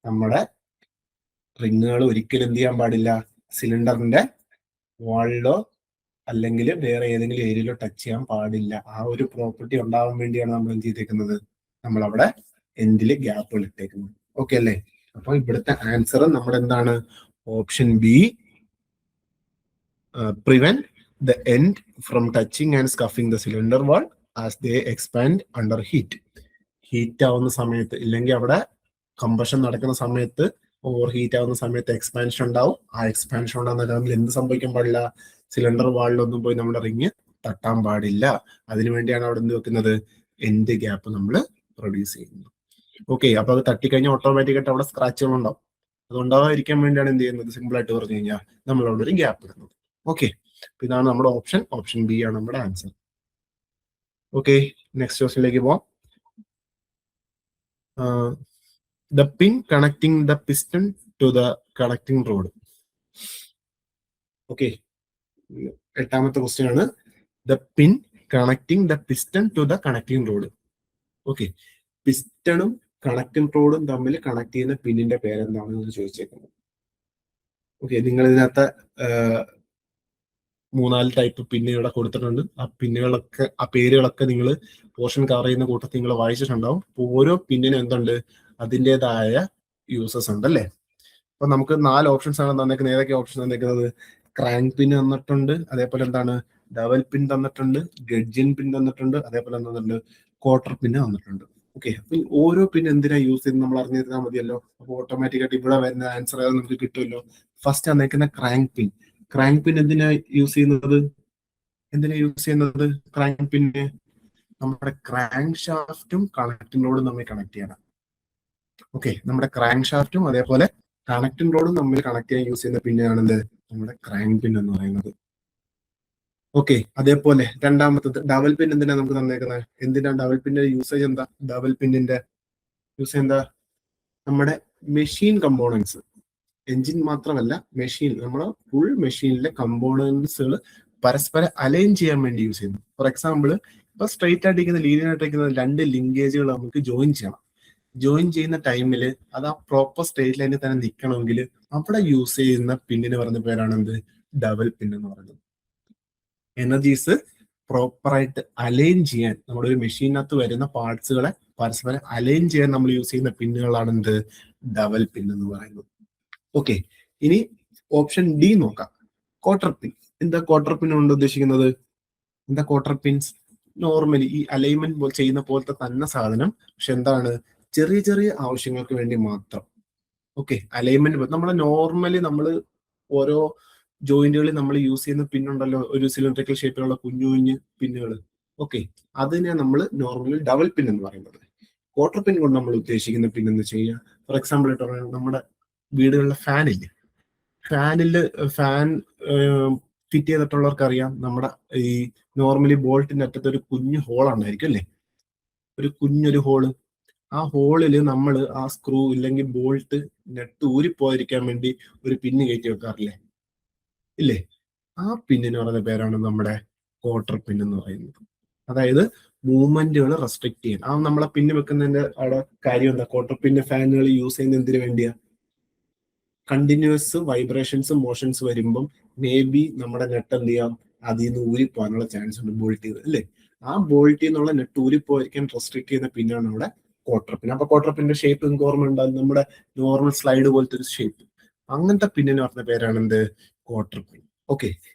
S1: നമ്മുടെ റിങ്ങുകൾ ഒരിക്കലും എന്ത് ചെയ്യാൻ പാടില്ല, സിലിണ്ടറിന്റെ വാളിലോ അല്ലെങ്കിൽ വേറെ ഏതെങ്കിലും ഏരിയയിലോ ടച്ച് ചെയ്യാൻ പാടില്ല. ആ ഒരു പ്രോപ്പർട്ടി ഉണ്ടാവാൻ വേണ്ടിയാണ് നമ്മൾ എന്ത് ചെയ്തേക്കുന്നത്, നമ്മൾ അവിടെ എൻഡില് ഗ്യാപ്പുകൾ ഇട്ടേക്കുന്നത്. ഓക്കെ അല്ലേ? അപ്പൊ ഇവിടുത്തെ ആൻസർ നമ്മുടെ എന്താണ്, option B, prevent the end from touching and scuffing the cylinder wall as they expand under heat. Heat ആവുന്ന സമയത്ത്, ഇല്ലെങ്കിൽ അവിടെ കമ്പഷൻ നടക്കുന്ന സമയത്ത്, ഓവർ ഹീറ്റ് ആവുന്ന സമയത്ത് എക്സ്പാൻഷൻ ഉണ്ടാവും. ആ എക്സ്പാൻഷൻ ഉണ്ടാകുന്ന ടൈമിൽ എന്ത് സംഭവിക്കാൻ പാടില്ല, സിലിണ്ടർ വാളിലൊന്നും പോയി നമ്മുടെ റിങ് തട്ടാൻ പാടില്ല. അതിനുവേണ്ടിയാണ് അവിടെ എന്ത് വെക്കുന്നത്, എൻഡ് ഗ്യാപ്പ് നമ്മൾ പ്രൊഡ്യൂസ് ചെയ്യുന്നത്. ഓക്കെ, അപ്പൊ അത് തട്ടിക്കഴിഞ്ഞാൽ ഓട്ടോമാറ്റിക്കായിട്ട് അവിടെ സ്ക്രാച്ചുകൾ ഉണ്ടാവും. അത് ഉണ്ടാവാതിരിക്കാൻ വേണ്ടിയാണ് എന്ത് ചെയ്യുന്നത്, സിമ്പിൾ ആയിട്ട് പറഞ്ഞു കഴിഞ്ഞാൽ നമ്മൾ അവിടെ ഒരു ഗ്യാപ്പ് ഇടുന്നത്. ഓക്കെ, ഇതാണ് നമ്മുടെ ഓപ്ഷൻ ബി ആണ് നമ്മുടെ ആൻസർ. ഓക്കെ, നെക്സ്റ്റ് ക്വസ്റ്റ്യനിലേക്ക് പോവാം. The pin connecting the piston to the connecting rod. Okay, എട്ടാമത്തെ ക്വസ്റ്റ്യൻ ആണ്, the pin connecting the piston to the connecting rod. Okay, പിസ്റ്റണും കണക്റ്റിംഗ് റോഡും തമ്മിൽ കണക്ട് ചെയ്യുന്ന പിന്നിന്റെ പേരെന്താണെന്ന് ചോദിച്ചേക്കുന്നത്. ഓക്കെ, നിങ്ങൾ ഇതിനകത്ത് 3-4 ടൈപ്പ് പിന്നുകളെ കൊടുത്തിട്ടുണ്ട്. ആ പിന്നുകളൊക്കെ, ആ പേരുകളൊക്കെ നിങ്ങൾ പോർഷൻ കവർ ചെയ്യുന്ന കൂട്ടത്തിൽ നിങ്ങൾ വായിച്ചിട്ടുണ്ടാവും. ഓരോ പിന്നിനും എന്തുണ്ട്, അതിൻ്റെതായ യൂസസ് ഉണ്ട് അല്ലേ? അപ്പൊ നമുക്ക് 4 ഓപ്ഷൻസ് ആണ് തന്നേക്കുന്നത്. ഏതൊക്കെ ഓപ്ഷൻ തന്നേക്കുന്നത്, ക്രാങ്ക് പിൻ തന്നിട്ടുണ്ട്, അതേപോലെ എന്താണ് ഡബൽ പിൻ തന്നിട്ടുണ്ട്, ഗഡ്ജിൻ പിൻ തന്നിട്ടുണ്ട്, അതേപോലെ തന്നിട്ടുണ്ട് ക്വാർട്ടർ പിൻ തന്നിട്ടുണ്ട്. ഓക്കെ, അപ്പൊ ഓരോ പിൻ എന്തിനാ യൂസ് ചെയ്യുന്നത് നമ്മൾ അറിഞ്ഞിരുന്നാൽ മതിയല്ലോ. അപ്പൊ ഓട്ടോമാറ്റിക്കായിട്ട് ഇവിടെ വരുന്ന ആൻസർ ഏതാ നമുക്ക് കിട്ടുമല്ലോ. ഫസ്റ്റ് തന്നേക്കുന്ന ക്രാങ്ക് പിൻ. ക്രാങ്ക് പിൻ എന്തിനാ യൂസ് ചെയ്യുന്നത്, ക്രാങ്ക് പിന്ന് നമ്മുടെ ക്രാങ്ക് ഷാഫ്റ്റും കണക്റ്റിംഗ് റോഡും തമ്മിൽ കണക്ട് ചെയ്യണം. ഓക്കെ, നമ്മുടെ ക്രാങ്ക് ഷാഫ്റ്റും അതേപോലെ കണക്റ്റിംഗ് റോഡും തമ്മിൽ കണക്ട് ചെയ്യാൻ യൂസ് ചെയ്യുന്ന പിന്നാണെന്ത്, നമ്മുടെ ക്രാങ്ക് പിൻ എന്ന് പറയുന്നത്. ഓക്കെ, അതേപോലെ രണ്ടാമത്തത് ഡബൽ പിൻ. എന്തിനാ നമുക്ക് തന്നേക്കുന്നത്, എന്തിനാ ഡബൽ പിന്നിന്റെ യൂസേജ് എന്താ, ഡബൽ പിന്നിന്റെ യൂസ് എന്താ, നമ്മുടെ മെഷീൻ കമ്പോണൻസ്, എഞ്ചിൻ മാത്രമല്ല മെഷീൻ, നമ്മുടെ ഫുൾ മെഷീനിലെ കമ്പോണൻസുകൾ പരസ്പരം അലൈൻ ചെയ്യാൻ വേണ്ടി യൂസ് ചെയ്യുന്നു. ഫോർ എക്സാമ്പിൾ, ഇപ്പൊ സ്ട്രെയിറ്റ് ആയിട്ടിരിക്കുന്ന ലീനിയർ ആയിട്ടിരിക്കുന്ന 2 ലിങ്കേജുകൾ നമുക്ക് ജോയിൻ ചെയ്യണം. ജോയിൻ ചെയ്യുന്ന ടൈമിൽ അത് ആ പ്രോപ്പർ സ്ട്രെയിറ്റ് ലൈനിൽ തന്നെ നിൽക്കണമെങ്കിൽ അവിടെ യൂസ് ചെയ്യുന്ന പിന്നിന് പറയുന്ന പേരാണ് എന്ത്, ഡബൽ പിൻ എന്ന് പറയുന്നത്. എനർജീസ് പ്രോപ്പറായിട്ട് അലൈൻ ചെയ്യാൻ, നമ്മുടെ ഒരു മെഷീനകത്ത് വരുന്ന പാർട്സുകളെ പരസ്പരം അലൈൻ ചെയ്യാൻ നമ്മൾ യൂസ് ചെയ്യുന്ന പിന്നുകളാണ് എന്ത്, ഡബൽ പിൻ എന്ന് പറയുന്നത്. ഓക്കെ, ഇനി ഓപ്ഷൻ ഡി നോക്കാം, ക്വാർട്ടർ പിൻ. എന്താ ക്വാർട്ടർ പിൻ കൊണ്ട് ഉദ്ദേശിക്കുന്നത്, എന്താ ക്വാർട്ടർ പിൻസ്, നോർമലി ഈ അലൈൻമെന്റ് ചെയ്യുന്ന പോലത്തെ തന്നെ സാധനം, പക്ഷെ എന്താണ്, ചെറിയ ചെറിയ ആവശ്യങ്ങൾക്ക് വേണ്ടി മാത്രം. ഓക്കെ, അലൈൻമെന്റ് നമ്മളെ നോർമലി നമ്മൾ ഓരോ ജോയിന്റുകളിൽ നമ്മൾ യൂസ് ചെയ്യുന്ന പിന്നുണ്ടല്ലോ, ഒരു സിലിണ്ടറിക്കൽ ഷേപ്പിലുള്ള കുഞ്ഞു കുഞ്ഞു പിന്നുകൾ. ഓക്കെ, അതിനെ നമ്മൾ നോർമലി ഡബൽ പിൻ എന്ന് പറയുന്നത്. ക്വാർട്ടർ പിൻ കൊണ്ട് നമ്മൾ ഉദ്ദേശിക്കുന്ന പിൻ എന്ന് വെച്ച് കഴിഞ്ഞാൽ, ഫോർ എക്സാമ്പിൾ ആയിട്ട് പറഞ്ഞാൽ നമ്മുടെ വീടുകളിലെ ഫാനില്ലേ, ഫാൻ ഫിറ്റ് ചെയ്തിട്ടുള്ളവർക്ക് അറിയാം, നമ്മുടെ ഈ നോർമലി ബോൾട്ടിന്റെ അറ്റത്ത് ഒരു കുഞ്ഞു ഹോൾ ഉണ്ടായിരിക്കും അല്ലേ, ഒരു കുഞ്ഞൊരു ഹോള്. ആ ഹോളിൽ നമ്മൾ ആ സ്ക്രൂ ഇല്ലെങ്കിൽ ബോൾട്ട് നെട്ട് ഊരിപ്പോയിരിക്കാൻ വേണ്ടി ഒരു പിന്ന് കയറ്റി വെക്കാറില്ലേ, ഇല്ലേ? ആ പിന്നിന് പറയുന്ന പേരാണ് നമ്മുടെ ക്വാർട്ടർ പിൻ എന്ന് പറയുന്നത്. അതായത് മൂവ്മെന്റുകൾ റെസ്ട്രിക്ട് ചെയ്യാൻ. ആ നമ്മളെ പിന്ന് വെക്കുന്നതിന്റെ അവിടെ കാര്യം എന്താ, ക്വാർട്ടർ പിന്ന് ഫാനുകൾ യൂസ് ചെയ്യുന്ന എന്തിനു വേണ്ടിയാ, കണ്ടിന്യൂസ് വൈബ്രേഷൻസ് മോഷൻസ് വരുമ്പം മേ ബി നമ്മുടെ നെറ്റ് എന്ത് ചെയ്യാം, അതിൽ നിന്ന് ഊരിപ്പോകാനുള്ള ചാൻസ് ഉണ്ട്, ബോൾട്ട് ചെയ്ത് അല്ലേ. ആ ബോൾട്ട് എന്നുള്ള നെറ്റ് ഊരിപ്പോയിരിക്കാൻ റെസ്ട്രിക്ട് ചെയ്യുന്ന പിന്നാണ് അവിടെ ക്വാർട്ടർ പിൻ. അപ്പൊ ക്വാർട്ടർ പിന്റെ ഷേപ്പ് നിങ്ങൾക്ക് ഓർമ്മ ഉണ്ടാകും, നമ്മുടെ നോർമൽ സ്ലൈഡ് പോലത്തെ ഒരു ഷേപ്പ്. അങ്ങനത്തെ പിന്നിന് പറഞ്ഞ പേരാണ് എന്ത്, ക്വാർട്ടർ പിൻ. ഓക്കെ,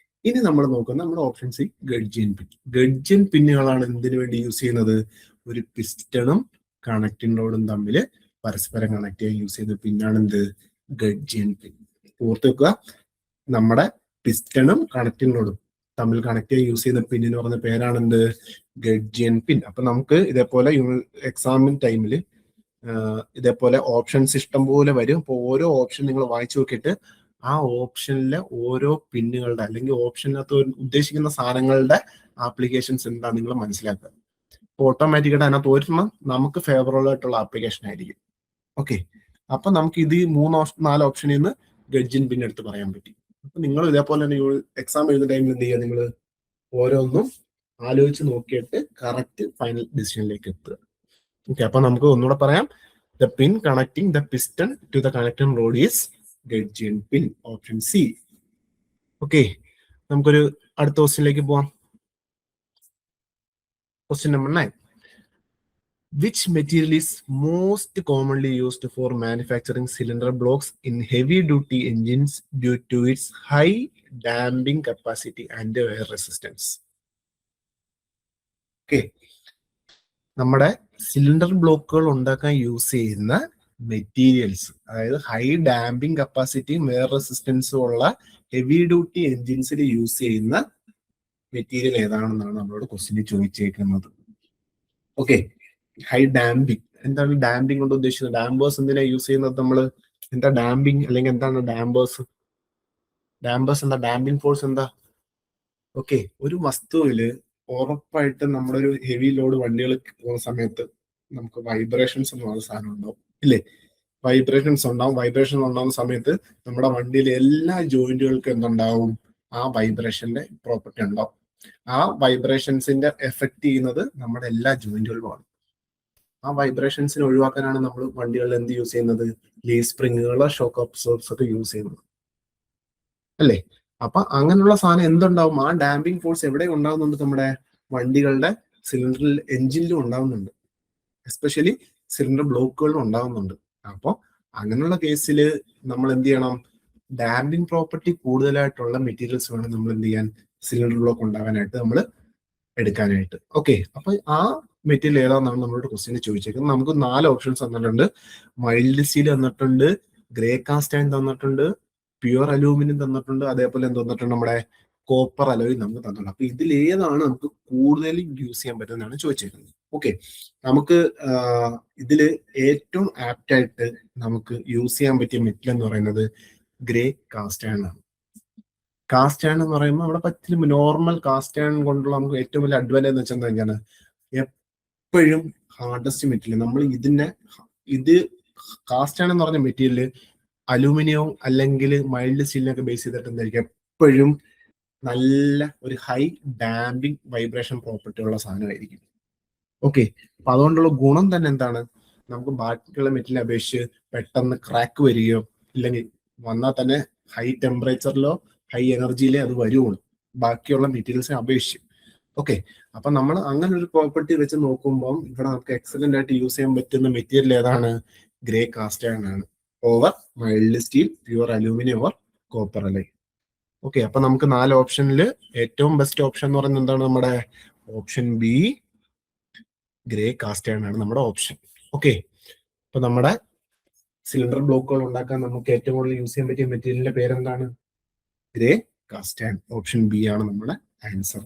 S1: ഇനി നമ്മൾ നോക്കുന്ന നമ്മുടെ ഓപ്ഷൻ സി, ഗഡ്ജിയൻ പിൻ. ഗഡ്ജിയൻ പിന്നുകളാണ് എന്തിനു വേണ്ടി യൂസ് ചെയ്യുന്നത്, ഒരു പിസ്റ്റണും കണക്റ്റിംഗ് റോഡും തമ്മിൽ പരസ്പരം കണക്ട് ചെയ്യാൻ യൂസ് ചെയ്യുന്ന പിന്നാണ് എന്ത്, ഗഡ്ജിയൻ പിൻ. ഓർത്ത് വെക്കുക, നമ്മുടെ പിസ്റ്റണും കണക്റ്റിംഗ് റോഡും തമ്മിൽ കണക്ട് ചെയ്യാൻ യൂസ് ചെയ്യുന്ന പിന്നിന് പറഞ്ഞ പേരാണ് എന്ത്, ഗഡ്ജിയൻ പിൻ. അപ്പൊ നമുക്ക് ഇതേപോലെ എക്സാമിൻ ടൈമിൽ ഇതേപോലെ ഓപ്ഷൻസ് ഇഷ്ടം പോലെ വരും. അപ്പോൾ ഓരോ ഓപ്ഷൻ നിങ്ങൾ വായിച്ചു നോക്കിയിട്ട് ആ ഓപ്ഷനിലെ ഓരോ പിന്നുകളുടെ അല്ലെങ്കിൽ ഓപ്ഷനകത്ത് ഉദ്ദേശിക്കുന്ന സാധനങ്ങളുടെ ആപ്ലിക്കേഷൻസ് എന്താ നിങ്ങൾ മനസ്സിലാക്കുക. ഓട്ടോമാറ്റിക്കായിട്ട് അതിനകത്ത് ഒരെണ്ണം നമുക്ക് ഫേവറബിൾ ആയിട്ടുള്ള ആപ്ലിക്കേഷൻ ആയിരിക്കും. ഓക്കെ, അപ്പൊ നമുക്ക് ഇത് 4 ഓപ്ഷനിൽ നിന്ന് ഗഡ്ജിൻ പിന്നെ എടുത്ത് പറയാൻ പറ്റി. അപ്പൊ നിങ്ങൾ ഇതേപോലെ തന്നെ എക്സാം എഴുതുന്ന ടൈമിൽ എന്ത് ചെയ്യുക, നിങ്ങൾ ഓരോന്നും ആലോചിച്ച് നോക്കിയിട്ട് കറക്റ്റ് ഫൈനൽ ഡിസിഷനിലേക്ക് എത്തുക. ഓക്കെ, അപ്പൊ നമുക്ക് ഒന്നുകൂടെ പറയാം. The pin connecting the piston to the connecting rod is gudgeon pin, option C. Okay, നമുക്കൊരു അടുത്ത ക്വസ്റ്റ്യനിലേക്ക് പോവാം. Question number 9. Which material is most commonly used for manufacturing cylinder blocks in heavy-duty engines due to its high damping capacity and wear resistance? Okay. നമ്മുടെ cylinder ബ്ലോക്കുകൾ ഉണ്ടാക്കാൻ use ചെയ്യുന്ന materials, അതായത് high damping കപ്പാസിറ്റിയും wear റെസിസ്റ്റൻസും ഉള്ള heavy duty എൻജിൻസിൽ use ചെയ്യുന്ന material ഏതാണെന്നാണ് നമ്മളോട് question ചോദിച്ചേക്കുന്നത്. Okay, high damping, എന്താണ് ഡാമ്പിംഗ് കൊണ്ട് ഉദ്ദേശിക്കുന്നത്? ഡാമ്പേഴ്സ് എന്തിനാ യൂസ് ചെയ്യുന്നത് നമ്മൾ? എന്താ ഡാമ്പിംഗ്, അല്ലെങ്കിൽ എന്താണ് ഡാമ്പേഴ്സ്? ഡാമ്പേഴ്സ് എന്താ? ഡാമ്പിംഗ് ഫോഴ്സ് എന്താ? ഓക്കെ, ഒരു വസ്തുവില് ഉറപ്പായിട്ടും നമ്മുടെ ഒരു ഹെവി ലോഡ് വണ്ടികൾ പോകുന്ന സമയത്ത് നമുക്ക് വൈബ്രേഷൻസ് എന്ന് പറയുന്ന സാധനം ഉണ്ടാവും, ഇല്ലേ? വൈബ്രേഷൻസ് ഉണ്ടാവും. വൈബ്രേഷൻ ഉണ്ടാകുന്ന സമയത്ത് നമ്മുടെ വണ്ടിയിലെ എല്ലാ ജോയിന്റുകൾക്കും എന്തുണ്ടാവും? ആ വൈബ്രേഷന്റെ പ്രോപ്പർട്ടി ഉണ്ടാവും. ആ വൈബ്രേഷൻസിന്റെ എഫക്ട് ചെയ്യുന്നത് നമ്മുടെ എല്ലാ ജോയിന്റുകളുമാണ്. ആ വൈബ്രേഷൻസിനെ ഒഴിവാക്കാനാണ് നമ്മൾ വണ്ടികളിൽ എന്ത് യൂസ് ചെയ്യുന്നത്? ലീഫ് സ്പ്രിങ്ങുകളോ ഷോക്ക് അബ്സോർബ്സ് ഒക്കെ യൂസ് ചെയ്യുന്നത്, അല്ലേ? അപ്പൊ അങ്ങനെയുള്ള സാധനം എന്തുണ്ടാവും? ആ ഡാമ്പിംഗ് ഫോഴ്സ് എവിടെ ഉണ്ടാകുന്നുണ്ട്? നമ്മുടെ വണ്ടികളുടെ സിലിണ്ടറിൽ, എഞ്ചിനിലും ഉണ്ടാകുന്നുണ്ട്. എസ്പെഷ്യലി സിലിണ്ടർ ബ്ലോക്കുകളിലും ഉണ്ടാകുന്നുണ്ട്. അപ്പോൾ അങ്ങനെയുള്ള കേസിൽ നമ്മൾ എന്ത് ചെയ്യണം? ഡാമ്പിംഗ് പ്രോപ്പർട്ടി കൂടുതലായിട്ടുള്ള മെറ്റീരിയൽസ് വേണം നമ്മൾ എന്ത് ചെയ്യാൻ? സിലിണ്ടർ ബ്ലോക്ക് ഉണ്ടാകാനായിട്ട് നമ്മൾ എടുക്കാനായിട്ട്. ഓക്കെ, അപ്പൊ ആ മെറ്റീരിയൽ ഏതാണെന്നാണ് നമ്മളോട് ക്വസ്റ്റ്യൻ ചോദിച്ചേക്കുന്നത്. നമുക്ക് 4 ഓപ്ഷൻസ് തന്നിട്ടുണ്ട്. മൈൽഡ് സ്റ്റീൽ തന്നിട്ടുണ്ട്, ഗ്രേ കാസ്റ്റ് അയൺ തന്നിട്ടുണ്ട്, പ്യുവർ അലൂമിനിയം തന്നിട്ടുണ്ട്, അതേപോലെ എന്ത് തന്നിട്ടുണ്ട്? നമ്മുടെ കോപ്പർ അലോയ് നമുക്ക് തന്നിട്ടുണ്ട്. അപ്പൊ ഇതിൽ ഏതാണ് നമുക്ക് കൂടുതലും യൂസ് ചെയ്യാൻ പറ്റുന്നതാണ് ചോദിച്ചേക്കുന്നത്. ഓക്കെ, നമുക്ക് ഇതില് ഏറ്റവും ആപ്റ്റ് ആയിട്ട് നമുക്ക് യൂസ് ചെയ്യാൻ പറ്റിയ മെറ്റൽ എന്ന് പറയുന്നത് ഗ്രേ കാസ്റ്റ് അയൺ ആണ്. കാസ്റ്റ് അയൺ എന്ന് പറയുമ്പോൾ അവിടെ പറ്റില്ല. നോർമൽ കാസ്റ്റ് അയൺ കൊണ്ടുള്ള നമുക്ക് ഏറ്റവും വലിയ അഡ്വാൻറ്റേജ് എന്ന് വെച്ചാൽ എന്താണ്? എപ്പോഴും ഹാർഡസ്റ്റ് മെറ്റീരിയൽ നമ്മൾ ഇത് കാസ്റ്റ് അയൺ എന്ന് പറഞ്ഞ മെറ്റീരിയൽ അലൂമിനിയവും അല്ലെങ്കിൽ മൈൽഡ് സ്റ്റീലിനൊക്കെ ബേസ് ചെയ്തിട്ട് എന്തായിരിക്കും? എപ്പോഴും നല്ല ഒരു ഹൈ ഡാമ്പിംഗ് വൈബ്രേഷൻ പ്രോപ്പർട്ടി ഉള്ള സാധനമായിരിക്കും. ഓക്കെ, അപ്പൊ അതുകൊണ്ടുള്ള ഗുണം തന്നെ എന്താണ്? നമുക്ക് ബാക്കിയുള്ള മെറ്റീരിയൽ അപേക്ഷിച്ച് പെട്ടെന്ന് ക്രാക്ക് വരികയോ ഇല്ലെങ്കിൽ വന്നാൽ തന്നെ ഹൈ ടെമ്പറേച്ചറിലോ ഹൈ എനർജിയിലേ അത് വരുള്ളൂ ബാക്കിയുള്ള മെറ്റീരിയൽസിനെ അപേക്ഷിച്ച്. ഓക്കെ, അപ്പൊ നമ്മൾ അങ്ങനെ ഒരു പ്രോപ്പർട്ടി വെച്ച് നോക്കുമ്പോൾ ഇവിടെ നമുക്ക് എക്സലന്റ് ആയിട്ട് യൂസ് ചെയ്യാൻ പറ്റുന്ന മെറ്റീരിയൽ ഏതാണ്? ഗ്രേ കാസ്റ്റ് അയൺ ആണ്, over mild steel, pure aluminium or copper alloy. Okay, അപ്പൊ നമുക്ക് 4 ഓപ്ഷനിൽ ഏറ്റവും ബെസ്റ്റ് ഓപ്ഷൻ എന്ന് പറയുന്നത് എന്താണ്? നമ്മുടെ option B, grey cast iron ആണ് നമ്മുടെ ഓപ്ഷൻ. ഓക്കെ, അപ്പൊ നമ്മുടെ സിലിണ്ടർ ബ്ലോക്കുകൾ ഉണ്ടാക്കാൻ നമുക്ക് ഏറ്റവും കൂടുതൽ യൂസ് ചെയ്യാൻ പറ്റിയ മെറ്റീരിയലിന്റെ പേരെന്താണ്? Grey cast iron. Option B ആണ് നമ്മുടെ ആൻസർ.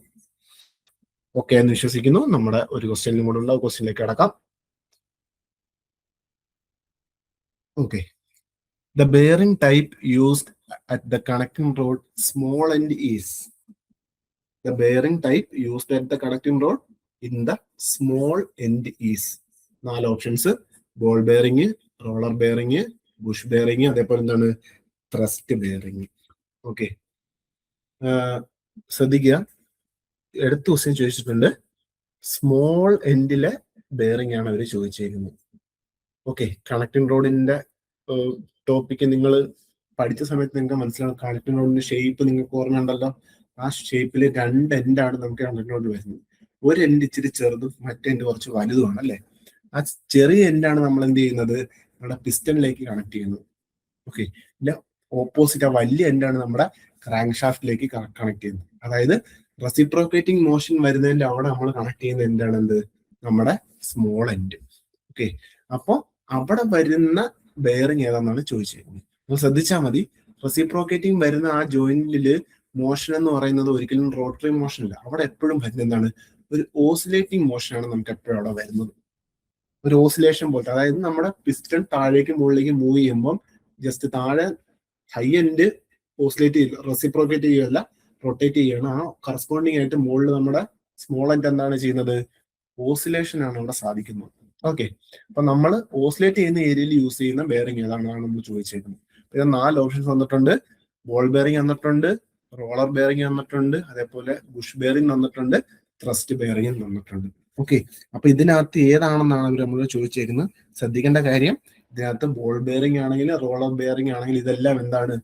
S1: ഓക്കെ എന്ന് വിശ്വസിക്കുന്നു. നമ്മുടെ ഒരു ക്വസ്റ്റ്യനും കൂടെ ഉള്ള ക്വസ്റ്റ്യനിലേക്ക് കടക്കാം. Okay, the bearing type used at the connecting rod small end is? The bearing type used at the connecting rod in the small end is? 4 options: ball bearing, roller bearing, Bush bearing, അതേപോലെ എന്താണ്? Thrust bearing. Okay, ശ്രദ്ധിക്കുക, എടുത്ത question ചോദിച്ചിട്ടുണ്ട് small എൻഡിലെ bearing ആണ് അവർ ചോദിച്ചേക്കുന്നത്. Okay, connecting റോഡിന്റെ topic നിങ്ങൾ പഠിച്ച സമയത്ത് നിങ്ങൾക്ക് മനസ്സിലാവും. കണക്റ്റിംഗ് റോഡിന്റെ ഷേപ്പ് നിങ്ങൾക്ക് ഓർമ്മയുണ്ടല്ലോ. ആ ഷേപ്പിൽ 2 എൻഡാണ് നമുക്ക് കണക്റ്റിംഗ് റോഡ് വരുന്നത്. ഒരു എൻഡ് ഇച്ചിരി ചെറുതും മറ്റേ എൻഡ് കുറച്ച് വലുതുമാണ്, അല്ലേ? ആ ചെറിയ എൻഡാണ് നമ്മൾ എന്ത് ചെയ്യുന്നത്? നമ്മുടെ പിസ്റ്റണിലേക്ക് കണക്ട് ചെയ്യുന്നത്. ഓക്കെ, പിന്നെ ഓപ്പോസിറ്റ് ആ വലിയ എൻഡാണ് നമ്മുടെ ക്രാങ്ക് ഷാഫ്റ്റിലേക്ക് കണക്ട് ചെയ്യുന്നത്. അതായത് റെസിപ്രോക്കേറ്റിംഗ് മോഷൻ വരുന്നതിന്റെ അവിടെ നമ്മൾ കണക്ട് ചെയ്യുന്ന എൻഡാണ് എന്ത്? നമ്മുടെ സ്മോൾ എൻഡ്. ഓക്കെ, അപ്പൊ അവിടെ വരുന്ന ബെയറിംഗ് ഏതാണെന്നാണ് ചോദിച്ചിരിക്കുന്നത്. നിങ്ങൾ ശ്രദ്ധിച്ചാൽ മതി, റെസിപ്രോക്കേറ്റിംഗ് വരുന്ന ആ ജോയിന്റില് മോഷൻ എന്ന് പറയുന്നത് ഒരിക്കലും റോട്ടറി മോഷൻ ഇല്ല. അവിടെ എപ്പോഴും വരുന്ന എന്താണ്? ഒരു ഓസിലേറ്റിംഗ് മോഷനാണ് നമുക്ക് എപ്പോഴും അവിടെ വരുന്നത്. ഒരു ഓസിലേഷൻ പോലത്തെ, അതായത് നമ്മുടെ പിസ്റ്റൺ താഴേക്ക് മുകളിലേക്ക് മൂവ് ചെയ്യുമ്പോൾ ജസ്റ്റ് താഴെ ഹൈ എൻഡ് ഓസിലേറ്റ് ചെയ്യില്ല, റെസിപ്രോക്കേറ്റ് ചെയ്യുകയല്ല, റൊട്ടേറ്റ് ചെയ്യുകയാണ്. ആ കറസ്പോണ്ടിങ് ആയിട്ട് മുകളിൽ നമ്മുടെ സ്മോൾ എൻഡ് എന്താണ് ചെയ്യുന്നത്? ഓസിലേഷൻ ആണ് ഇവിടെ സാധിക്കുന്നത്. ഓക്കെ, അപ്പൊ നമ്മൾ ഓസിലേറ്റ് ചെയ്യുന്ന ഏരിയയിൽ യൂസ് ചെയ്യുന്ന ബെയറിംഗ് ഏതാണെന്നാണ് നമ്മൾ ചോദിച്ചേക്കുന്നത്. ഇത് 4 ഓപ്ഷൻസ് വന്നിട്ടുണ്ട്. ബോൾ ബെയറിംഗ് വന്നിട്ടുണ്ട്, റോളർ ബെയറിംഗ് വന്നിട്ടുണ്ട്, അതേപോലെ ബുഷ് ബെയറിംഗ് വന്നിട്ടുണ്ട്, ത്രസ്റ്റ് ബെയറിംഗ് വന്നിട്ടുണ്ട്. ഓക്കെ, അപ്പൊ ഇതിനകത്ത് ഏതാണെന്നാണ് അവർ നമ്മൾ ചോദിച്ചേക്കുന്നത്. ശ്രദ്ധിക്കേണ്ട കാര്യം, ഇതിനകത്ത് ബോൾ ബെയറിംഗ് ആണെങ്കിലും റോളർ ബെയറിംഗ് ആണെങ്കിലും ഇതെല്ലാം എന്താണ്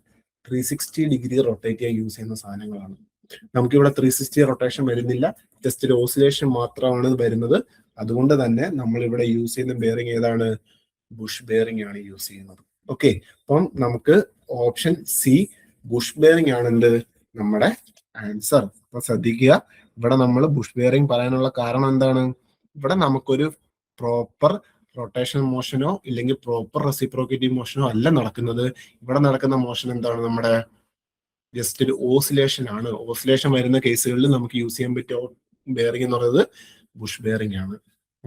S1: 360 ഡിഗ്രി റൊട്ടേറ്റ് ചെയ്യാൻ യൂസ് ചെയ്യുന്ന സാധനങ്ങളാണ്. നമുക്കിവിടെ 360 റൊട്ടേഷൻ വരുന്നില്ല, ജസ്റ്റ് ഒരു ഓസിലേഷൻ മാത്രമാണ് വരുന്നത്. അതുകൊണ്ട് തന്നെ നമ്മൾ ഇവിടെ യൂസ് ചെയ്യുന്ന ബെയറിംഗ് ഏതാണ്? ബുഷ് ബെയറിംഗ് ആണ് യൂസ് ചെയ്യുന്നത്. ഓക്കെ, അപ്പം നമുക്ക് ഓപ്ഷൻ സി ബുഷ് ബെയറിംഗ് ആണ് എന്ത് നമ്മുടെ ആൻസർ. അപ്പൊ ശ്രദ്ധിക്കുക, ഇവിടെ നമ്മൾ ബുഷ് ബെയറിംഗ് പറയാനുള്ള കാരണം എന്താണ്? ഇവിടെ നമുക്കൊരു പ്രോപ്പർ റൊട്ടേഷൻ മോഷനോ ഇല്ലെങ്കിൽ പ്രോപ്പർ റെസിപ്രോക്കേറ്റിംഗ് മോഷനോ അല്ല നടക്കുന്നത്. ഇവിടെ നടക്കുന്ന മോഷൻ എന്താണ്? നമ്മുടെ ജസ്റ്റ് ഒരു ഓസിലേഷൻ ആണ്. ഓസിലേഷൻ വരുന്ന കേസുകളിൽ നമുക്ക് യൂസ് ചെയ്യാൻ പറ്റിയ ബെയറിംഗ് എന്ന് പറയുന്നത് ബുഷ് ബെയറിംഗ് ആണ്.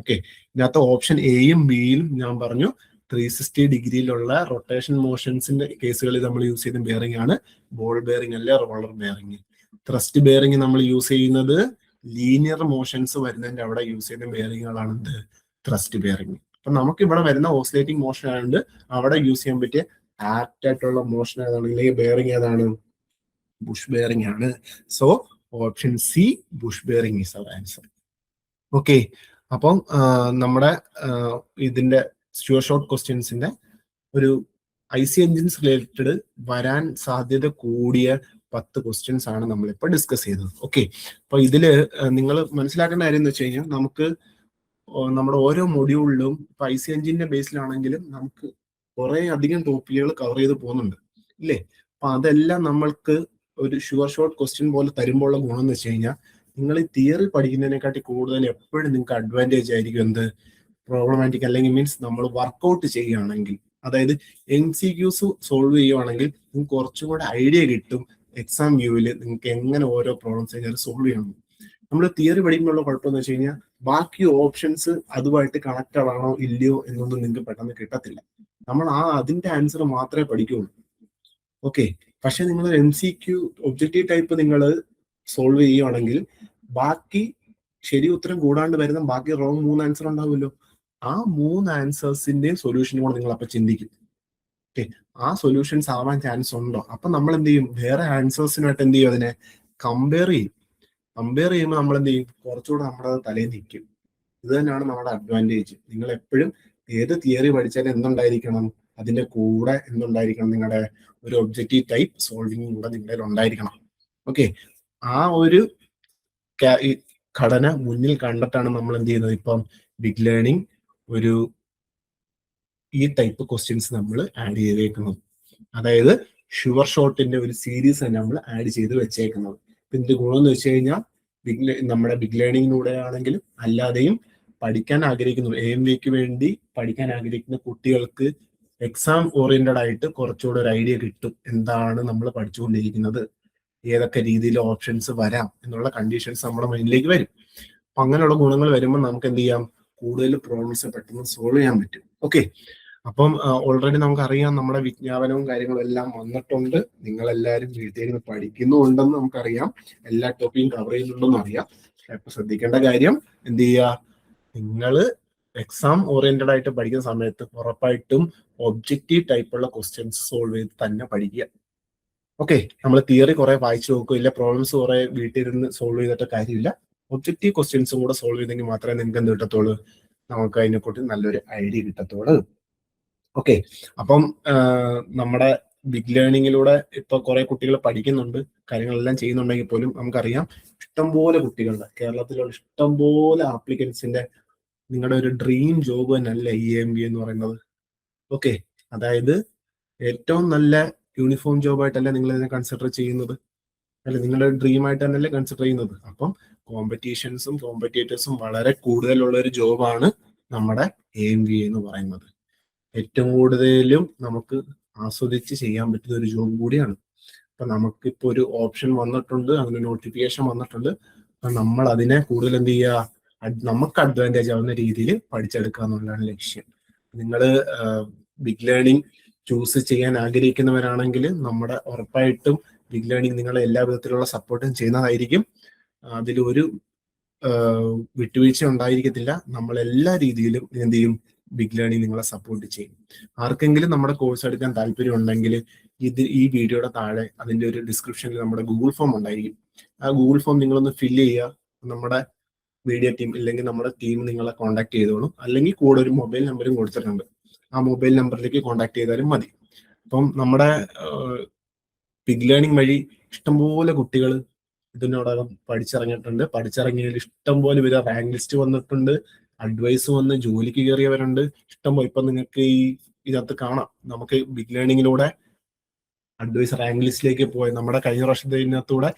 S1: ഓക്കെ, ഇതിനകത്ത് ഓപ്ഷൻ എയും ബിയും ഞാൻ പറഞ്ഞു 360 ഡിഗ്രിയിലുള്ള റൊട്ടേഷൻ മോഷൻസിന്റെ കേസുകളിൽ നമ്മൾ യൂസ് ചെയ്യുന്ന ബെയറിംഗ് ആണ് ബോൾ ബെയറിംഗ് അല്ലെ റോളർ ബെയറിംഗ്. ത്രസ്റ്റ് ബെയറിംഗ് നമ്മൾ യൂസ് ചെയ്യുന്നത് ലീനിയർ മോഷൻസ് വരുന്നതിന്റെ അവിടെ യൂസ് ചെയ്യുന്ന ബെയറിംഗുകളാണ് എന്ത്? Thrust bearing. അപ്പൊ നമുക്ക് ഇവിടെ വരുന്ന ഓസിലേറ്റിംഗ് മോഷൻ ആയതുകൊണ്ട് അവിടെ യൂസ് ചെയ്യാൻ പറ്റിയ ആപ്റ്റ് ആയിട്ടുള്ള മോഷൻ ഏതാണ് അല്ലെങ്കിൽ ബെയറിംഗ് ഏതാണ്? ബുഷ് ബെയറിംഗ് ആണ്. So option C bush bearing is our answer. Okay, അപ്പം നമ്മുടെ ഇതിന്റെ ഷുവർ ഷോർട്ട് ക്വസ്റ്റ്യൻസിന്റെ ഒരു IC എൻജിൻസ് റിലേറ്റഡ് വരാൻ സാധ്യത കൂടിയ 10 ക്വസ്റ്റ്യൻസ് ആണ് നമ്മളിപ്പോൾ ഡിസ്കസ് ചെയ്തത്. ഓക്കെ, അപ്പൊ ഇതില് നിങ്ങൾ മനസ്സിലാക്കേണ്ട കാര്യം എന്ന് വെച്ച് കഴിഞ്ഞാൽ നമുക്ക് നമ്മുടെ ഓരോ മൊഡ്യൂളിലും ഇപ്പൊ IC എൻജിന്റെ ബേസിലാണെങ്കിലും നമുക്ക് കുറെ അധികം ടോപ്പിക്കുകൾ കവർ ചെയ്ത് പോകുന്നുണ്ട് ഇല്ലേ? അപ്പൊ അതെല്ലാം നമ്മൾക്ക് ഒരു ഷുവർ ഷോർട്ട് ക്വസ്റ്റ്യൻ പോലെ തരുമ്പോഴുള്ള ഗുണം എന്ന് വെച്ച് കഴിഞ്ഞാൽ നിങ്ങൾ ഈ തിയറി പഠിക്കുന്നതിനെക്കാട്ടി കൂടുതൽ എപ്പോഴും നിങ്ങൾക്ക് അഡ്വാൻറ്റേജ് ആയിരിക്കും എന്ത്? പ്രോബ്ലമാറ്റിക് അല്ലെങ്കിൽ മീൻസ് നമ്മൾ വർക്കൗട്ട് ചെയ്യുകയാണെങ്കിൽ, അതായത് MCQs സോൾവ് ചെയ്യുവാണെങ്കിൽ നിങ്ങൾക്ക് കുറച്ചും കൂടെ ഐഡിയ കിട്ടും എക്സാം വ്യൂവിൽ നിങ്ങൾക്ക് എങ്ങനെ ഓരോ പ്രോബ്ലംസ് കഴിഞ്ഞാൽ സോൾവ് ചെയ്യണം. നമ്മൾ തിയറി പഠിക്കുമ്പോഴുള്ള കുഴപ്പമെന്ന് വെച്ച് കഴിഞ്ഞാൽ ബാക്കി ഓപ്ഷൻസ് അതുമായിട്ട് കണക്റ്റഡ് ആണോ ഇല്ലയോ എന്നൊന്നും നിങ്ങൾക്ക് പെട്ടെന്ന് കിട്ടത്തില്ല. നമ്മൾ അതിന്റെ ആൻസർ മാത്രമേ പഠിക്കുകയുള്ളൂ. ഓക്കെ, പക്ഷെ നിങ്ങൾ MCQ ഒബ്ജക്റ്റീവ് ടൈപ്പ് നിങ്ങൾ സോൾവ് ചെയ്യുവാണെങ്കിൽ ബാക്കി ശരി ഉത്തരം കൂടാണ്ട് വരുന്ന ബാക്കി റോങ് 3 ആൻസർ ഉണ്ടാവുമല്ലോ. ആ 3 ആൻസേഴ്സിന്റെയും സൊല്യൂഷൻ കൂടെ നിങ്ങൾ അപ്പൊ ചിന്തിക്കും. ഓക്കെ, ആ സൊല്യൂഷൻസ് ആവാൻ ചാൻസ് ഉണ്ടോ? അപ്പൊ നമ്മൾ എന്ത് ചെയ്യും? വേറെ ആൻസേഴ്സിനായിട്ട് എന്ത് ചെയ്യും? അതിനെ കമ്പയർ ചെയ്യും. കമ്പയർ ചെയ്യുമ്പോൾ നമ്മൾ എന്ത് ചെയ്യും? കുറച്ചുകൂടെ നമ്മുടെ തലയിൽ നിൽക്കും. ഇത് തന്നെയാണ് നമ്മുടെ അഡ്വാൻറ്റേജ്. നിങ്ങൾ എപ്പോഴും ഏത് തിയറി പഠിച്ചാലും എന്തുണ്ടായിരിക്കണം? അതിന്റെ കൂടെ എന്തുണ്ടായിരിക്കണം? നിങ്ങളുടെ ഒരു ഒബ്ജക്റ്റീവ് ടൈപ്പ് സോൾവിംഗ് കൂടെ നിങ്ങളുടെ ഉണ്ടായിരിക്കണം. ഓക്കെ, ആ ഒരു ഘടന മുന്നിൽ കണ്ടിട്ടാണ് നമ്മൾ എന്ത് ചെയ്യുന്നത്? ഇപ്പം ബിഗ് ലേണിംഗ് ഒരു ഈ ടൈപ്പ് ക്വസ്റ്റ്യൻസ് നമ്മൾ ആഡ് ചെയ്തേക്കുന്നത്. അതായത് ഷുവർ ഷോട്ടിന്റെ ഒരു സീരീസ് തന്നെ നമ്മൾ ആഡ് ചെയ്ത് വെച്ചേക്കുന്നത്. ഇതിന്റെ ഗുണം എന്ന് വെച്ച് കഴിഞ്ഞാൽ നമ്മുടെ ബിഗ് ലേണിങ്ങിലൂടെ ആണെങ്കിലും അല്ലാതെയും പഠിക്കാൻ ആഗ്രഹിക്കുന്നു AMVക്ക് വേണ്ടി പഠിക്കാൻ ആഗ്രഹിക്കുന്ന കുട്ടികൾക്ക് എക്സാം ഓറിയന്റഡ് ആയിട്ട് കുറച്ചുകൂടെ ഒരു ഐഡിയ കിട്ടും. എന്താണ് നമ്മൾ പഠിച്ചുകൊണ്ടിരിക്കുന്നത്, ഏതൊക്കെ രീതിയിൽ ഓപ്ഷൻസ് വരാം എന്നുള്ള കണ്ടീഷൻസ് നമ്മുടെ മൈൻഡിലേക്ക് വരും. അപ്പൊ അങ്ങനെയുള്ള ഗുണങ്ങൾ വരുമ്പോൾ നമുക്ക് എന്ത് ചെയ്യാം? കൂടുതൽ പ്രോബ്ലംസ് പെട്ടെന്ന് സോൾവ് ചെയ്യാൻ പറ്റും. ഓക്കെ, അപ്പം ഓൾറെഡി നമുക്കറിയാം നമ്മുടെ വിജ്ഞാപനവും കാര്യങ്ങളും എല്ലാം വന്നിട്ടുണ്ട്. നിങ്ങളെല്ലാവരും വീട്ടിൽ നിന്ന് പഠിക്കുന്നുണ്ടെന്ന് നമുക്കറിയാം. എല്ലാ ടോപ്പിക്കും കവർ ചെയ്യുന്നുണ്ടെന്ന് അറിയാം. അപ്പൊ ശ്രദ്ധിക്കേണ്ട കാര്യം എന്ത് ചെയ്യുക? നിങ്ങൾ എക്സാം ഓറിയന്റഡ് ആയിട്ട് പഠിക്കുന്ന സമയത്ത് ഉറപ്പായിട്ടും ഒബ്ജക്റ്റീവ് ടൈപ്പുള്ള ക്വസ്റ്റ്യൻസ് സോൾവ് ചെയ്ത് തന്നെ പഠിക്കുക. ഓക്കെ, നമ്മൾ തിയറി കുറെ വായിച്ചു നോക്കും, ഇല്ല പ്രോബ്ലംസ് കുറെ വീട്ടിലിരുന്ന് സോൾവ് ചെയ്തിട്ട് കാര്യമില്ല. ഒബ്ജക്റ്റീവ് ക്വസ്റ്റ്യൻസും കൂടെ സോൾവ് ചെയ്തെങ്കിൽ മാത്രമേ നിങ്ങൾക്ക് എന്ത് കിട്ടത്തുള്ളൂ? നമുക്ക് അതിനെക്കുറിച്ച് നല്ലൊരു ഐഡിയ കിട്ടത്തുള്ളൂ. ഓക്കെ, അപ്പം നമ്മുടെ ബിഗ് ലേണിങ്ങിലൂടെ ഇപ്പൊ കുറെ കുട്ടികൾ പഠിക്കുന്നുണ്ട്, കാര്യങ്ങളെല്ലാം ചെയ്യുന്നുണ്ടെങ്കിൽ പോലും നമുക്കറിയാം ഇഷ്ടംപോലെ കുട്ടികളുടെ കേരളത്തിലുള്ള ഇഷ്ടംപോലെ ആപ്ലിക്കൻസിന്റെ നിങ്ങളുടെ ഒരു ഡ്രീം ജോബ് തന്നെയല്ലേ EMV എന്ന് പറയുന്നത്. ഓക്കെ, അതായത് ഏറ്റവും നല്ല യൂണിഫോം ജോബായിട്ടല്ലേ നിങ്ങൾ ഇതിനെ കൺസിഡർ ചെയ്യുന്നത്, അല്ലെ? നിങ്ങളുടെ ഡ്രീം ആയിട്ട് തന്നെയല്ലേ കൺസിഡർ ചെയ്യുന്നത്. അപ്പം കോമ്പറ്റീഷൻസും കോമ്പറ്റേറ്റേഴ്സും വളരെ കൂടുതലുള്ള ഒരു ജോബാണ് നമ്മുടെ AMV എന്ന് പറയുന്നത്. ഏറ്റവും കൂടുതലും നമുക്ക് ആസ്വദിച്ച് ചെയ്യാൻ പറ്റുന്ന ഒരു ജോബ് കൂടിയാണ്. അപ്പൊ നമുക്കിപ്പോ ഒരു ഓപ്ഷൻ വന്നിട്ടുണ്ട്, അങ്ങനെ നോട്ടിഫിക്കേഷൻ വന്നിട്ടുണ്ട്. അപ്പൊ നമ്മൾ അതിനെ കൂടുതൽ എന്ത് ചെയ്യുക? നമുക്ക് അഡ്വാൻറ്റേജ് ആവുന്ന രീതിയിൽ പഠിച്ചെടുക്കുക എന്നുള്ളതാണ് ലക്ഷ്യം. നിങ്ങൾ ബിഗ് ലേണിംഗ് ചൂസ് ചെയ്യാൻ ആഗ്രഹിക്കുന്നവരാണെങ്കിൽ നമ്മുടെ ഉറപ്പായിട്ടും ബിഗ് ലേണിംഗ് നിങ്ങളെ എല്ലാ വിധത്തിലുള്ള സപ്പോർട്ടും ചെയ്യുന്നതായിരിക്കും. അതിലൊരു വിട്ടുവീഴ്ച ഉണ്ടായിരിക്കത്തില്ല. നമ്മൾ എല്ലാ രീതിയിലും എന്ത് ചെയ്യും, ബിഗ് ലേണിംഗ് നിങ്ങളെ സപ്പോർട്ട് ചെയ്യും. ആർക്കെങ്കിലും നമ്മുടെ കോഴ്സ് എടുക്കാൻ താല്പര്യം ഉണ്ടെങ്കിൽ ഈ വീഡിയോയുടെ താഴെ അതിന്റെ ഒരു ഡിസ്ക്രിപ്ഷനിൽ നമ്മുടെ ഗൂഗിൾ ഫോം ഉണ്ടായിരിക്കും. ആ ഗൂഗിൾ ഫോം നിങ്ങളൊന്ന് ഫില്ല് ചെയ്യുക. നമ്മുടെ വീഡിയോ ടീം ഇല്ലെങ്കിൽ നമ്മുടെ ടീം നിങ്ങളെ കോൺടാക്ട് ചെയ്തോളും. അല്ലെങ്കിൽ കൂടെ ഒരു മൊബൈൽ നമ്പറും കൊടുത്തിട്ടുണ്ട്. ആ മൊബൈൽ നമ്പറിലേക്ക് കോൺടാക്ട് ചെയ്താലും മതി. അപ്പം നമ്മുടെ ബിഗ് ലേണിംഗ് വഴി ഇഷ്ടംപോലെ കുട്ടികൾ ഇതിനോടകം പഠിച്ചിറങ്ങിയിട്ടുണ്ട്. പഠിച്ചിറങ്ങിയതിൽ ഇഷ്ടംപോലെ പേര് റാങ്ക് ലിസ്റ്റ് വന്നിട്ടുണ്ട്, അഡ്വൈസ് വന്ന് ജോലിക്ക് കയറിയവരുണ്ട്. ഇഷ്ടംപോലെ ഇപ്പൊ നിങ്ങൾക്ക് ഈ ഇതിനകത്ത് കാണാം, നമുക്ക് ബിഗ് ലേണിംഗിലൂടെ അഡ്വൈസ് റാങ്ക് ലിസ്റ്റിലേക്ക് പോയി നമ്മുടെ കഴിഞ്ഞ വർഷത്തെ ഇതിനകത്തൂടെ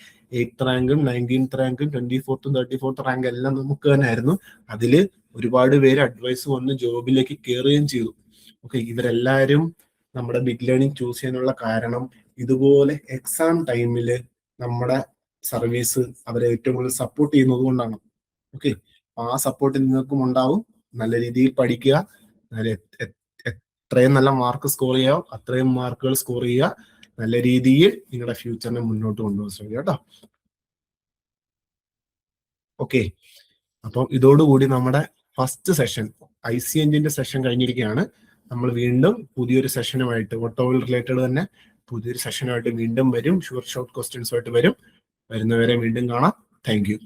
S1: 8th റാങ്കും 19th റാങ്കും 24th 34th റാങ്ക് എല്ലാം നമുക്ക് തന്നെ ആയിരുന്നു. അതിൽ ഒരുപാട് പേര് അഡ്വൈസ് വന്ന് ജോബിലേക്ക് കയറുകയും ചെയ്തു. ഓക്കെ, ഇവരെല്ലാവരും നമ്മുടെ ബിഗ് ലേണിംഗ് ചൂസ് ചെയ്യാനുള്ള കാരണം ഇതുപോലെ എക്സാം ടൈമിൽ നമ്മുടെ സർവീസ് അവരെ ഏറ്റവും കൂടുതൽ സപ്പോർട്ട് ചെയ്യുന്നത് കൊണ്ടാണ്. ഓക്കെ, ആ സപ്പോർട്ട് നിങ്ങൾക്കും ഉണ്ടാവും. നല്ല രീതിയിൽ പഠിക്കുക, എത്രയും നല്ല മാർക്ക് സ്കോർ ചെയ്യാം അത്രയും മാർക്കുകൾ സ്കോർ ചെയ്യുക. നല്ല രീതിയിൽ നിങ്ങളുടെ ഫ്യൂച്ചറിനെ മുന്നോട്ട് കൊണ്ടുപോകാൻ ശ്രമിക്കുക കേട്ടോ. ഓക്കെ, അപ്പം ഇതോടുകൂടി നമ്മുടെ ഫസ്റ്റ് സെഷൻ IC എഞ്ചിന്റെ സെഷൻ കഴിഞ്ഞിരിക്കുകയാണ്. നമ്മൾ വീണ്ടും പുതിയൊരു സെഷനുമായിട്ട് ഓട്ടോമൊബൈൽ റിലേറ്റഡ് തന്നെ പുതിയൊരു സെഷനുമായിട്ട് വീണ്ടും വരും. ഷുവർ ഷോർട്ട് ക്വസ്റ്റ്യൻസുമായിട്ട് വരും. വരുന്നവരെ വീണ്ടും കാണാം. Thank you.